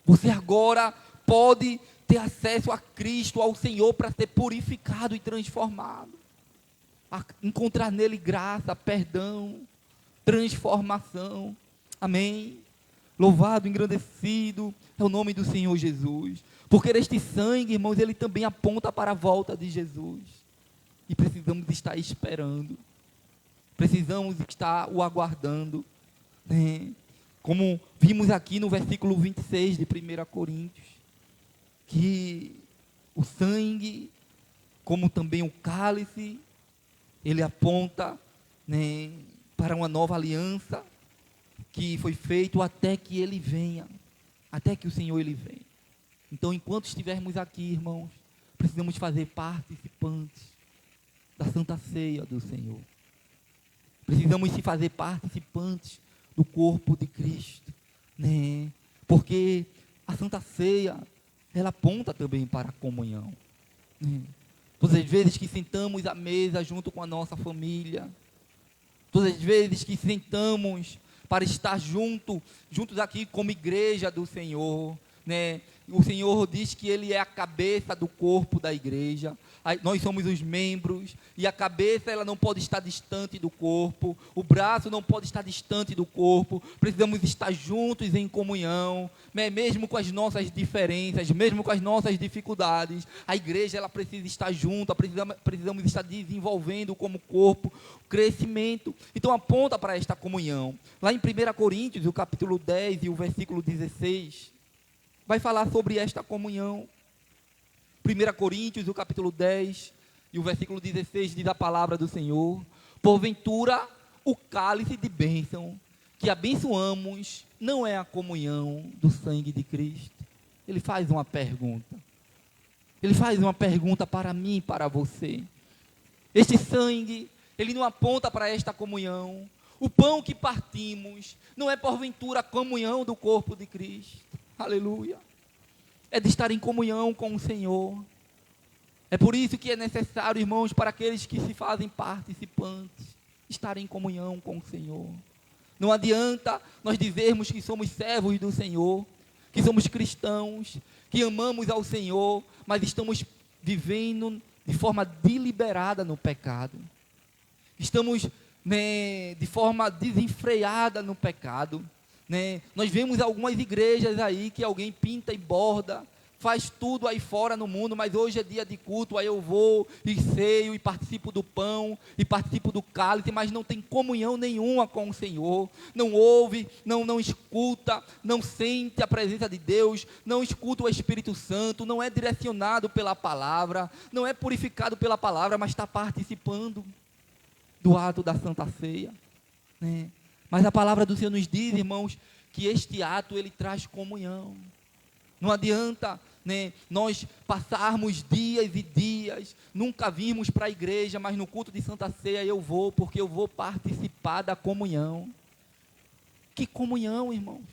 Speaker 2: Você agora pode ter acesso a Cristo, ao Senhor, para ser purificado e transformado, a encontrar nele graça, perdão, transformação. Amém. Louvado, engrandecido é o nome do Senhor Jesus, porque este sangue, irmãos, ele também aponta para a volta de Jesus, e precisamos estar esperando, precisamos estar o aguardando, né? Como vimos aqui no versículo 26 de 1 Coríntios, que o sangue, como também o cálice, ele aponta, né, para uma nova aliança, que foi feito até que ele venha, até que o Senhor ele venha. Então, enquanto estivermos aqui, irmãos, precisamos fazer participantes da Santa Ceia do Senhor. Precisamos se fazer participantes do corpo de Cristo, né? Porque a Santa Ceia, ela aponta também para a comunhão, né? Todas as vezes que sentamos à mesa junto com a nossa família, todas as vezes que sentamos para estar juntos aqui como igreja do Senhor, né? O Senhor diz que Ele é a cabeça do corpo da igreja. Nós somos os membros, e a cabeça ela não pode estar distante do corpo, o braço não pode estar distante do corpo. Precisamos estar juntos em comunhão, né? Mesmo com as nossas diferenças, mesmo com as nossas dificuldades, a igreja ela precisa estar junta, precisamos estar desenvolvendo como corpo, crescimento. Então aponta para esta comunhão. Lá em 1 Coríntios, o capítulo 10 e o versículo 16, vai falar sobre esta comunhão. 1 Coríntios, o capítulo 10 e o versículo 16 diz a palavra do Senhor: porventura o cálice de bênção que abençoamos não é a comunhão do sangue de Cristo? Ele faz uma pergunta. Ele faz uma pergunta para mim e para você. Este sangue, ele não aponta para esta comunhão. O pão que partimos não é porventura a comunhão do corpo de Cristo? Aleluia. É de estar em comunhão com o Senhor. É por isso que é necessário, irmãos, para aqueles que se fazem participantes, estar em comunhão com o Senhor. Não adianta nós dizermos que somos servos do Senhor, que somos cristãos, que amamos ao Senhor, mas estamos vivendo de forma deliberada no pecado. Estamos, né, de forma desenfreada no pecado. Né? Nós vemos algumas igrejas aí que alguém pinta e borda, faz tudo aí fora no mundo, mas hoje é dia de culto, aí eu vou e ceio e participo do pão e participo do cálice, mas não tem comunhão nenhuma com o Senhor, não ouve, não escuta, não sente a presença de Deus, não escuta o Espírito Santo, não é direcionado pela palavra, não é purificado pela palavra, mas está participando do ato da Santa Ceia, né? Mas a palavra do Senhor nos diz, irmãos, que este ato ele traz comunhão. Não adianta, né, nós passarmos dias e dias, nunca virmos para a igreja, mas no culto de Santa Ceia eu vou, porque eu vou participar da comunhão. Que comunhão, irmãos?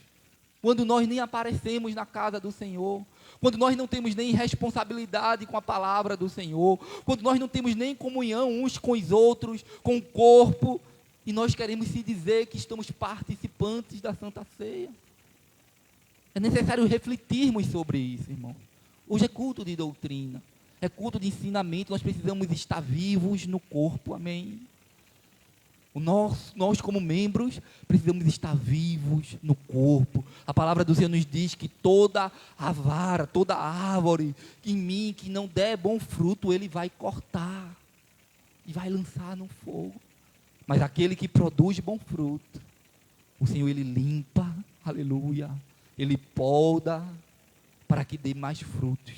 Speaker 2: quando nós nem aparecemos na casa do Senhor, quando nós não temos nem responsabilidade com a palavra do Senhor, quando nós não temos nem comunhão uns com os outros, com o corpo, e nós queremos se dizer que estamos participantes da Santa Ceia. É necessário refletirmos sobre isso, irmão. Hoje é culto de doutrina, é culto de ensinamento, nós precisamos estar vivos no corpo, amém? Nós como membros, precisamos estar vivos no corpo. A palavra do Senhor nos diz que toda a vara, toda a árvore em mim que não der bom fruto, Ele vai cortar e vai lançar no fogo. Mas aquele que produz bom fruto, o Senhor Ele limpa, aleluia, Ele poda para que dê mais frutos.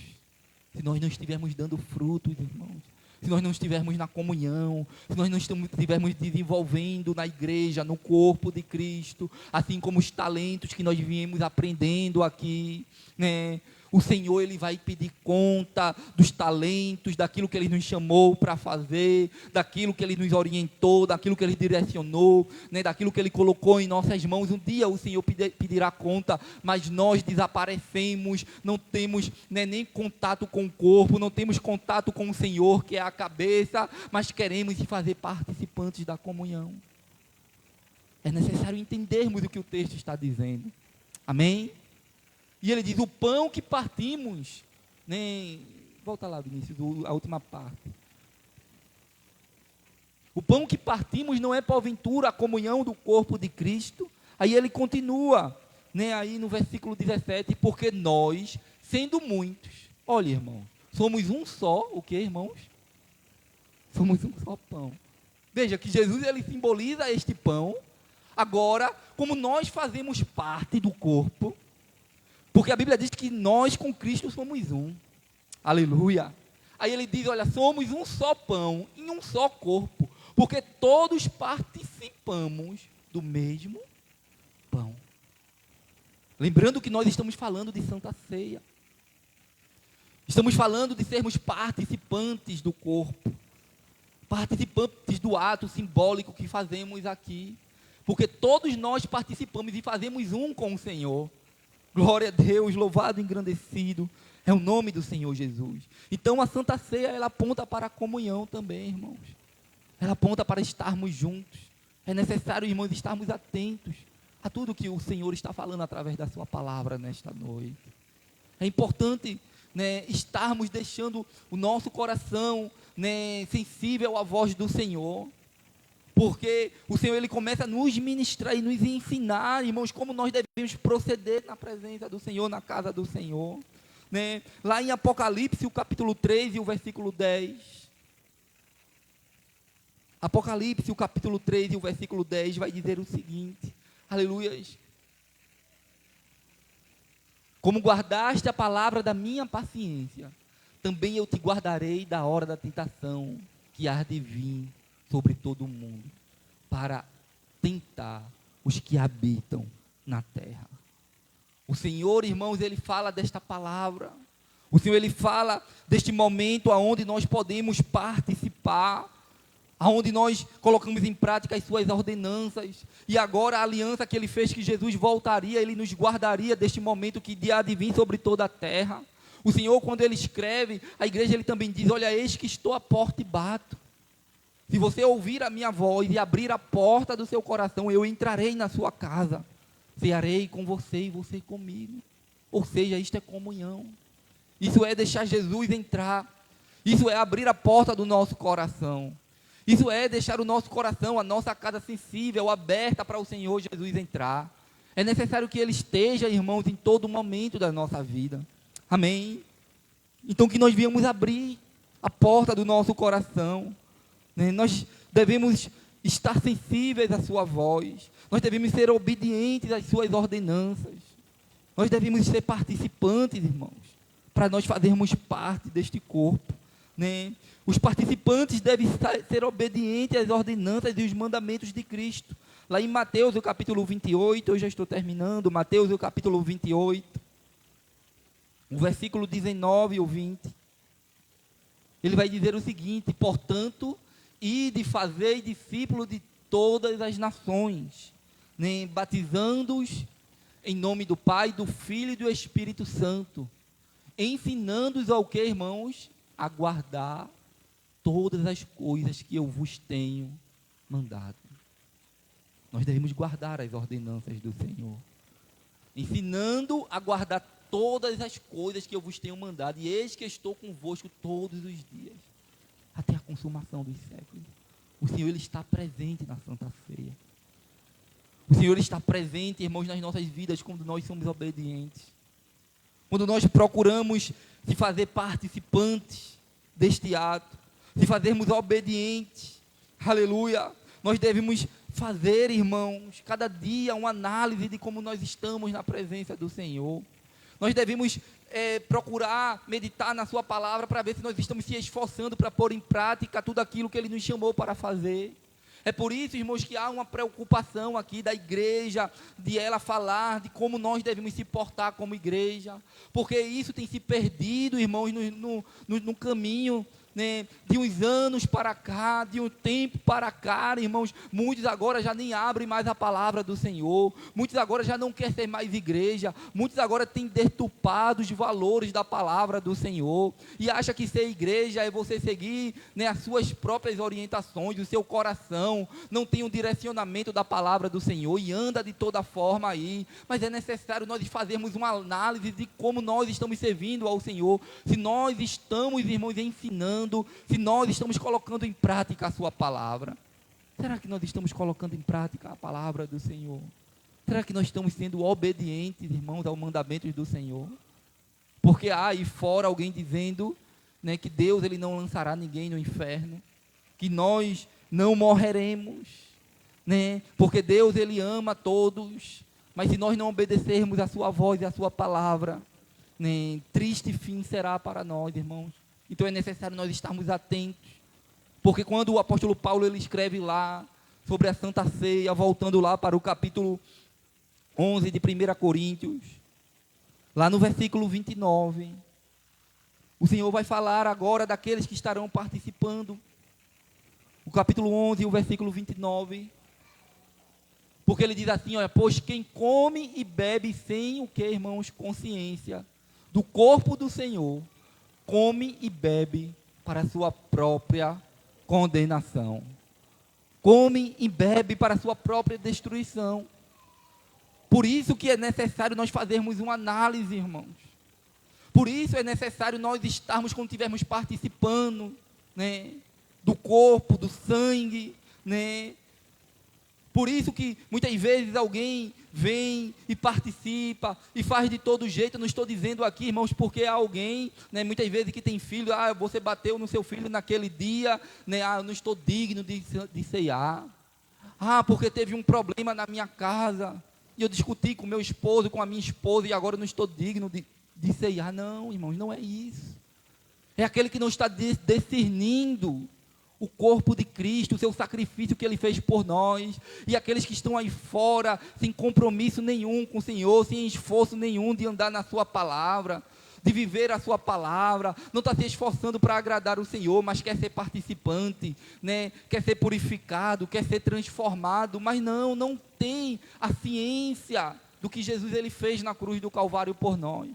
Speaker 2: Se nós não estivermos dando frutos, irmãos, se nós não estivermos na comunhão, se nós não estivermos desenvolvendo na igreja, no corpo de Cristo, assim como os talentos que nós viemos aprendendo aqui, né? O Senhor, Ele vai pedir conta dos talentos, daquilo que Ele nos chamou para fazer, daquilo que Ele nos orientou, daquilo que Ele direcionou, né? Daquilo que Ele colocou em nossas mãos. Um dia o Senhor pedirá conta, mas nós desaparecemos, não temos, né, nem contato com o corpo, não temos contato com o Senhor, que é a cabeça, mas queremos se fazer participantes da comunhão. É necessário entendermos o que o texto está dizendo. Amém? E ele diz, o pão que partimos, né? Volta lá, Vinícius, a última parte. O pão que partimos não é porventura a comunhão do corpo de Cristo? Aí ele continua, né, aí no versículo 17, porque nós, sendo muitos, olha, irmão, somos um só, o que, irmãos? Somos um só pão. Veja que Jesus, ele simboliza este pão. Agora, como nós fazemos parte do corpo, porque a Bíblia diz que nós com Cristo somos um. Aleluia. Aí ele diz, olha, somos um só pão em um só corpo, porque todos participamos do mesmo pão. Lembrando que nós estamos falando de Santa Ceia. Estamos falando de sermos participantes do corpo, participantes do ato simbólico que fazemos aqui, porque todos nós participamos e fazemos um com o Senhor. Glória a Deus, louvado e engrandecido é o nome do Senhor Jesus. Então a Santa Ceia, ela aponta para a comunhão também, irmãos. Ela aponta para estarmos juntos. É necessário, irmãos, estarmos atentos a tudo que o Senhor está falando através da sua palavra nesta noite. É importante, né, estarmos deixando o nosso coração, né, sensível à voz do Senhor. Porque o Senhor, Ele começa a nos ministrar e nos ensinar, irmãos, como nós devemos proceder na presença do Senhor, na casa do Senhor, né? Lá em Apocalipse, o capítulo 3 e o versículo 10. Apocalipse, o capítulo 3 e o versículo 10 vai dizer o seguinte, aleluias. Como guardaste a palavra da minha paciência, também eu te guardarei da hora da tentação, que há de vir sobre todo o mundo, para tentar os que habitam na terra. O Senhor, irmãos, Ele fala desta palavra. O Senhor, Ele fala deste momento aonde nós podemos participar, aonde nós colocamos em prática as suas ordenanças, e agora a aliança que Ele fez, que Jesus voltaria, Ele nos guardaria deste momento que há de vir sobre toda a terra. O Senhor, quando Ele escreve, a igreja, Ele também diz, olha, eis que estou à porta e bato. Se você ouvir a minha voz e abrir a porta do seu coração, eu entrarei na sua casa, cearei com você e você comigo. Ou seja, isto é comunhão. Isso é deixar Jesus entrar. Isso é abrir a porta do nosso coração. Isso é deixar o nosso coração, a nossa casa sensível, aberta para o Senhor Jesus entrar. É necessário que Ele esteja, irmãos, em todo momento da nossa vida. Amém? Então que nós viemos abrir a porta do nosso coração. Nós devemos estar sensíveis à sua voz, nós devemos ser obedientes às suas ordenanças, nós devemos ser participantes, irmãos, para nós fazermos parte deste corpo, né? Os participantes devem ser obedientes às ordenanças e os mandamentos de Cristo. Lá em Mateus, o capítulo 28, eu já estou terminando, Mateus, o capítulo 28, o versículo 19 ou 20, ele vai dizer o seguinte, portanto, ide fazer discípulos de todas as nações, né, batizando-os Em nome do Pai, do Filho e do Espírito Santo. Ensinando-os ao que, irmãos? A guardar todas as coisas que eu vos tenho mandado. Nós devemos guardar as ordenanças do Senhor. Ensinando a guardar todas as coisas que eu vos tenho mandado. E eis que estou convosco todos os dias, até a consumação dos séculos. O Senhor, Ele está presente na Santa Ceia. O Senhor está presente, irmãos, nas nossas vidas, quando nós somos obedientes. Quando nós procuramos se fazer participantes deste ato, se fazermos obedientes. Aleluia. Nós devemos fazer, irmãos, cada dia uma análise de como nós estamos na presença do Senhor. Nós devemos procurar meditar na sua palavra para ver se nós estamos se esforçando para pôr em prática tudo aquilo que Ele nos chamou para fazer. É por isso, irmãos, que há uma preocupação aqui da igreja, de ela falar de como nós devemos se portar como igreja, porque isso tem se perdido, irmãos, no caminho, né, de uns anos para cá, de um tempo para cá, irmãos. Muitos agora já nem abrem mais a palavra do Senhor, muitos agora já não querem ser mais igreja, muitos agora têm deturpado os valores da palavra do Senhor, e acha que ser igreja é você seguir, né, as suas próprias orientações, o seu coração, não tem um direcionamento da palavra do Senhor, e anda de toda forma aí. Mas é necessário nós fazermos uma análise de como nós estamos servindo ao Senhor, se nós estamos, irmãos, ensinando, se nós estamos colocando em prática a sua palavra. Será que nós estamos colocando em prática a palavra do Senhor? Será que nós estamos sendo obedientes, irmãos, aos mandamentos do Senhor? Porque há aí fora alguém dizendo, né, que Deus, Ele não lançará ninguém no inferno, que nós não morreremos, né, porque Deus, Ele ama todos, mas se nós não obedecermos a sua voz e a sua palavra, né, triste fim será para nós, irmãos. Então é necessário nós estarmos atentos, porque quando o apóstolo Paulo ele escreve lá sobre a Santa Ceia, voltando lá para o capítulo 11 de 1 Coríntios, lá no versículo 29, o Senhor vai falar agora daqueles que estarão participando. O capítulo 11, o versículo 29, porque ele diz assim, olha, pois quem come e bebe sem o que, irmãos? Consciência do corpo do Senhor, come e bebe para a sua própria condenação. Come e bebe para a sua própria destruição. Por isso que é necessário nós fazermos uma análise, irmãos. Por isso é necessário nós estarmos, quando estivermos participando, né, do corpo, do sangue, né. Por isso que muitas vezes alguém vem e participa e faz de todo jeito. Eu não estou dizendo aqui, irmãos, porque há alguém, né, muitas vezes que tem filho, você bateu no seu filho naquele dia, né, eu não estou digno de ceiar. Porque teve um problema na minha casa e eu discuti com meu esposo, com a minha esposa, e agora eu não estou digno de ceiar. Não, irmãos, não é isso. É aquele que não está discernindo o corpo de Cristo, o seu sacrifício que Ele fez por nós, e aqueles que estão aí fora, sem compromisso nenhum com o Senhor, sem esforço nenhum de andar na sua palavra, de viver a sua palavra, não está se esforçando para agradar o Senhor, mas quer ser participante, né? Quer ser purificado, quer ser transformado, mas não tem a ciência do que Jesus ele fez na cruz do Calvário por nós,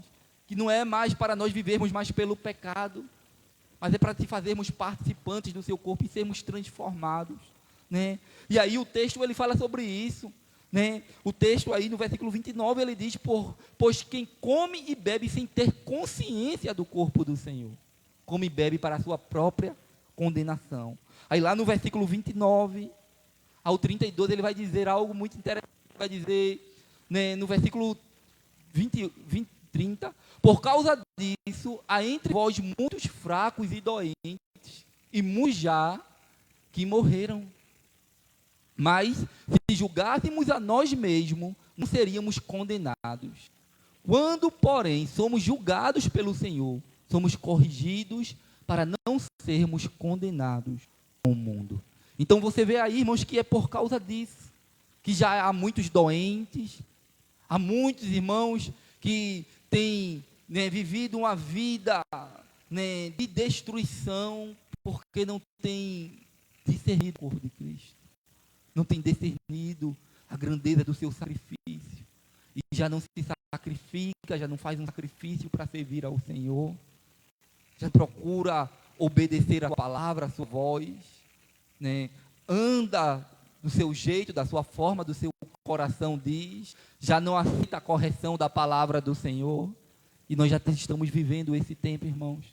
Speaker 2: que não é mais para nós vivermos mais pelo pecado, mas é para se fazermos participantes do seu corpo e sermos transformados, né? E aí o texto ele fala sobre isso, né? O texto aí no versículo 29 ele diz, pois quem come e bebe sem ter consciência do corpo do Senhor, come e bebe para a sua própria condenação. Aí lá no versículo 29 ao 32 ele vai dizer algo muito interessante, vai dizer, né, no versículo 30, por causa disso, há entre vós muitos fracos e doentes, e muitos já que morreram. Mas, se julgássemos a nós mesmos, não seríamos condenados. Quando, porém, somos julgados pelo Senhor, somos corrigidos para não sermos condenados com o mundo. Então, você vê aí, irmãos, que é por causa disso, que já há muitos doentes, há muitos irmãos que têm, né, vivido uma vida, né, de destruição, porque não tem discernido o corpo de Cristo, não tem discernido a grandeza do seu sacrifício, e já não se sacrifica, já não faz um sacrifício para servir ao Senhor, já procura obedecer a palavra, a sua voz, né? Anda do seu jeito, da sua forma, do seu coração diz, já não aceita a correção da palavra do Senhor. E nós já estamos vivendo esse tempo, irmãos,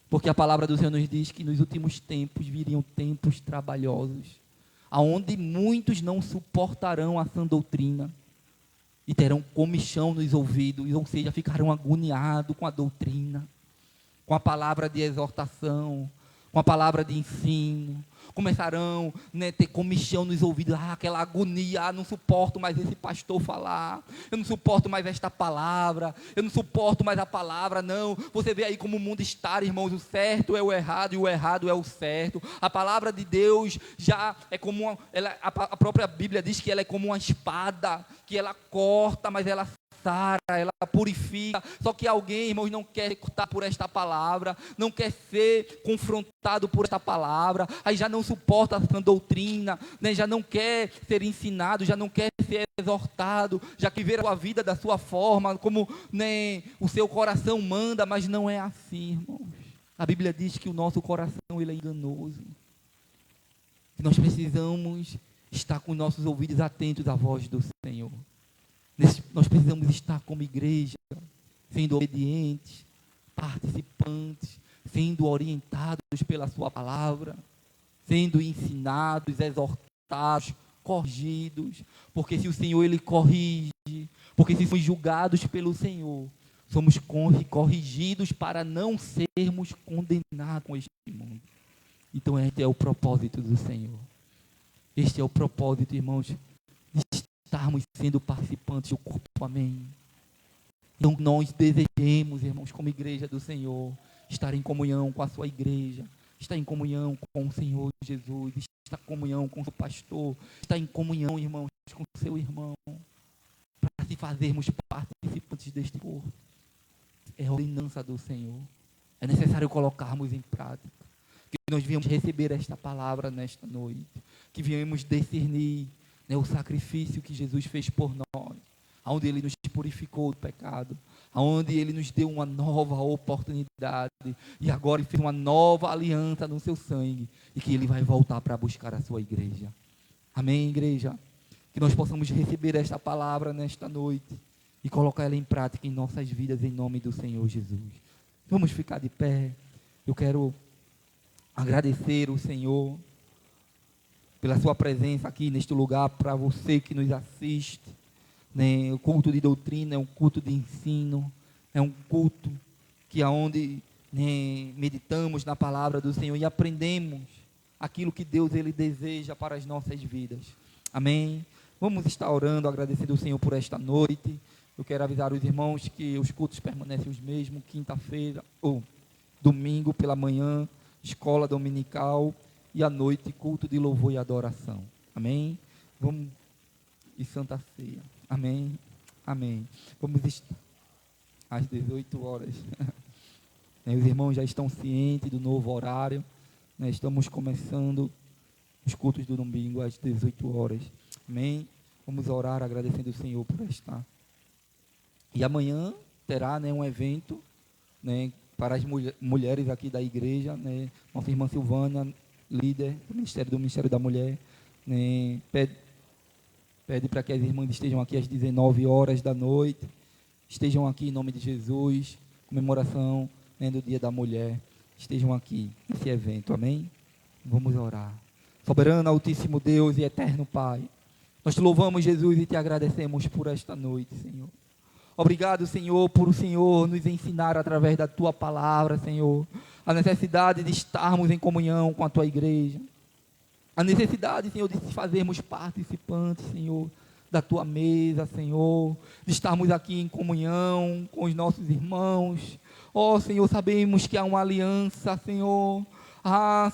Speaker 2: porque a palavra do Senhor nos diz que nos últimos tempos viriam tempos trabalhosos, aonde muitos não suportarão a sã doutrina e terão comichão nos ouvidos, ou seja, ficarão agoniados com a doutrina, com a palavra de exortação, com a palavra de ensino. Começarão, né, ter comichão nos ouvidos, aquela agonia, não suporto mais esse pastor falar, eu não suporto mais esta palavra, eu não suporto mais a palavra, não. Você vê aí como o mundo está, irmãos, o certo é o errado e o errado é o certo. A palavra de Deus já é como a própria Bíblia diz que ela é como uma espada, que ela corta, mas ela sara, ela purifica. Só que alguém, irmãos, não quer cortar por esta palavra, não quer ser confrontado por esta palavra, aí já não suporta a doutrina, né? Já não quer ser ensinado, já não quer ser exortado, já que vê a sua vida da sua forma, como, né, o seu coração manda, mas não é assim, irmãos. A Bíblia diz que o nosso coração ele é enganoso, que nós precisamos estar com nossos ouvidos atentos à voz do Senhor. Nós precisamos estar como igreja, sendo obedientes, participantes, sendo orientados pela sua palavra, sendo ensinados, exortados, corrigidos, porque se o Senhor ele corrige, porque se somos julgados pelo Senhor, somos corrigidos para não sermos condenados com este mundo. Então este é o propósito do Senhor. Este é o propósito, irmãos, de estarmos sendo participantes do corpo, amém. Então nós desejemos, irmãos, como igreja do Senhor, estar em comunhão com a sua igreja, estar em comunhão com o Senhor Jesus, estar em comunhão com o seu pastor, estar em comunhão, irmãos, com o seu irmão, para se fazermos participantes deste corpo. É a ordenança do Senhor. É necessário colocarmos em prática. Que nós viemos receber esta palavra nesta noite, que viemos discernir, né, o sacrifício que Jesus fez por nós, aonde Ele nos purificou do pecado, aonde Ele nos deu uma nova oportunidade, e agora Ele fez uma nova aliança no seu sangue, e que Ele vai voltar para buscar a sua igreja. Amém, igreja? Que nós possamos receber esta palavra nesta noite, e colocar ela em prática em nossas vidas, em nome do Senhor Jesus. Vamos ficar de pé. Eu quero agradecer o Senhor pela sua presença aqui neste lugar, para você que nos assiste, né? O culto de doutrina é um culto de ensino, é um culto que aonde, né, meditamos na palavra do Senhor e aprendemos aquilo que Deus ele deseja para as nossas vidas. Amém? Vamos estar orando, agradecendo ao Senhor por esta noite. Eu quero avisar os irmãos que os cultos permanecem os mesmos, quinta-feira ou domingo pela manhã, escola dominical, e à noite, culto de louvor e adoração. Amém? Vamos. E Santa Ceia. Amém? Amém. Vamos estar às 18 horas. Os irmãos já estão cientes do novo horário. Estamos começando os cultos do domingo às 18 horas. Amém? Vamos orar agradecendo o Senhor por estar. E amanhã terá, né, um evento, né, para as mulheres aqui da igreja. Né, nossa irmã Silvânia, líder do Ministério da Mulher, né, pede para que as irmãs estejam aqui às 19 horas da noite, estejam aqui em nome de Jesus, comemoração, né, do Dia da Mulher, estejam aqui nesse evento, amém? Vamos orar. Soberano, altíssimo Deus e eterno Pai, nós te louvamos, Jesus, e te agradecemos por esta noite, Senhor. Obrigado, Senhor, por o Senhor nos ensinar através da Tua palavra, Senhor, a necessidade de estarmos em comunhão com a Tua igreja, a necessidade, Senhor, de fazermos participantes, Senhor, da Tua mesa, Senhor, de estarmos aqui em comunhão com os nossos irmãos. Ó, Senhor, sabemos que há uma aliança, Senhor,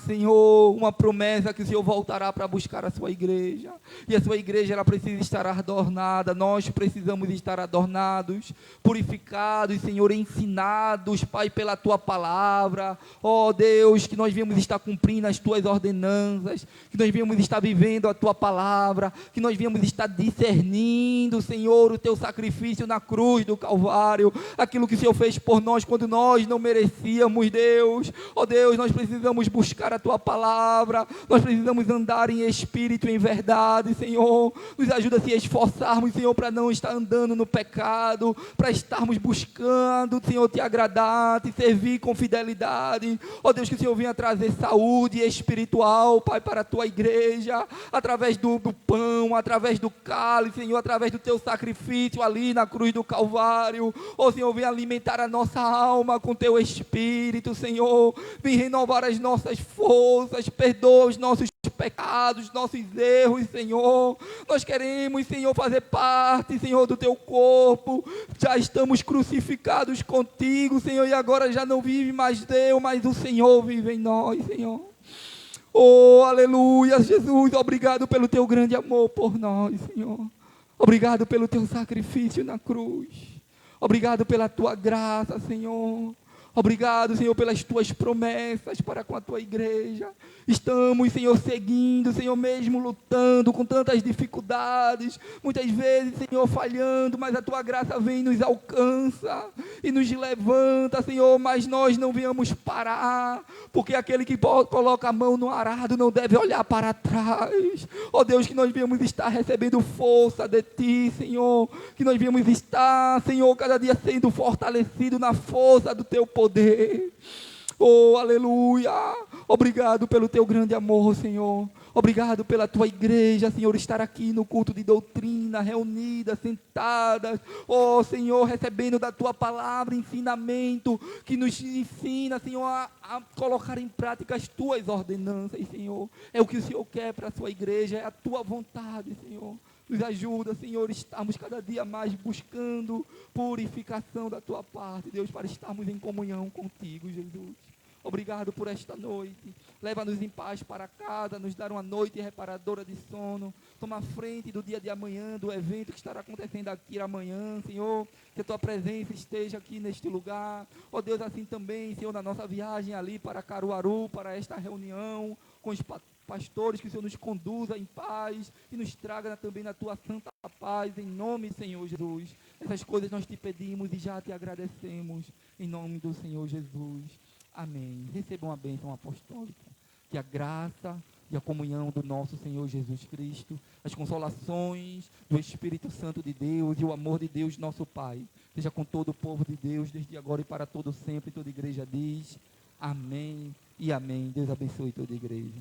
Speaker 2: Senhor, uma promessa que o Senhor voltará para buscar a sua igreja. E a sua igreja, ela precisa estar adornada. Nós precisamos estar adornados, purificados, Senhor, ensinados, Pai, pela tua palavra. Ó Deus, que nós viemos estar cumprindo as tuas ordenanças, que nós viemos estar vivendo a tua palavra, que nós viemos estar discernindo, Senhor, o teu sacrifício na cruz do Calvário, aquilo que o Senhor fez por nós quando nós não merecíamos, Deus. Ó Deus, nós precisamos buscar a tua palavra, nós precisamos andar em espírito e em verdade, Senhor. Nos ajuda a se esforçarmos, Senhor, para não estar andando no pecado, para estarmos buscando, Senhor, te agradar, te servir com fidelidade. Ó Deus, que o Senhor venha trazer saúde espiritual, Pai, para a tua igreja, através do pão, através do cálice, Senhor, através do teu sacrifício ali na cruz do Calvário. Ó Senhor, venha alimentar a nossa alma com teu espírito, Senhor. Vem renovar as nossas forças, perdoa os nossos pecados, nossos erros, Senhor. Nós queremos, Senhor, fazer parte, Senhor, do teu corpo. Já estamos crucificados contigo, Senhor, e agora já não vive mais Deus, mas o Senhor vive em nós, Senhor. Oh, aleluia, Jesus, obrigado pelo teu grande amor por nós, Senhor. Obrigado pelo teu sacrifício na cruz. Obrigado pela tua graça, Senhor. Obrigado, Senhor, pelas tuas promessas para com a tua igreja. Estamos, Senhor, seguindo, Senhor, mesmo lutando com tantas dificuldades, muitas vezes, Senhor, falhando, mas a tua graça vem e nos alcança e nos levanta, Senhor, mas nós não viemos parar, porque aquele que coloca a mão no arado não deve olhar para trás. Ó Deus, que nós viemos estar recebendo força de ti, Senhor, que nós viemos estar, Senhor, cada dia sendo fortalecido na força do teu poder. Oh, aleluia. Obrigado pelo teu grande amor, Senhor. Obrigado pela tua igreja, Senhor, estar aqui no culto de doutrina, reunida, sentada. Oh, Senhor, recebendo da tua palavra ensinamento que nos ensina, Senhor, a colocar em prática as tuas ordenanças, Senhor. É o que o Senhor quer para a sua igreja, é a tua vontade, Senhor. Nos ajuda, Senhor, estarmos cada dia mais buscando purificação da tua parte, Deus, para estarmos em comunhão contigo, Jesus. Obrigado por esta noite. Leva-nos em paz para casa, nos dar uma noite reparadora de sono. Toma frente do dia de amanhã, do evento que estará acontecendo aqui amanhã, Senhor. Que a tua presença esteja aqui neste lugar. Ó Deus, assim também, Senhor, na nossa viagem ali para Caruaru, para esta reunião com os pastores, que o Senhor nos conduza em paz e nos traga também na tua santa paz, em nome do Senhor Jesus. Essas coisas nós te pedimos e já te agradecemos, em nome do Senhor Jesus. Amém. Recebam a bênção apostólica. Que a graça e a comunhão do nosso Senhor Jesus Cristo, as consolações do Espírito Santo de Deus e o amor de Deus, nosso Pai, seja com todo o povo de Deus, desde agora e para todo sempre. Toda a igreja diz amém e amém. Deus abençoe toda a igreja.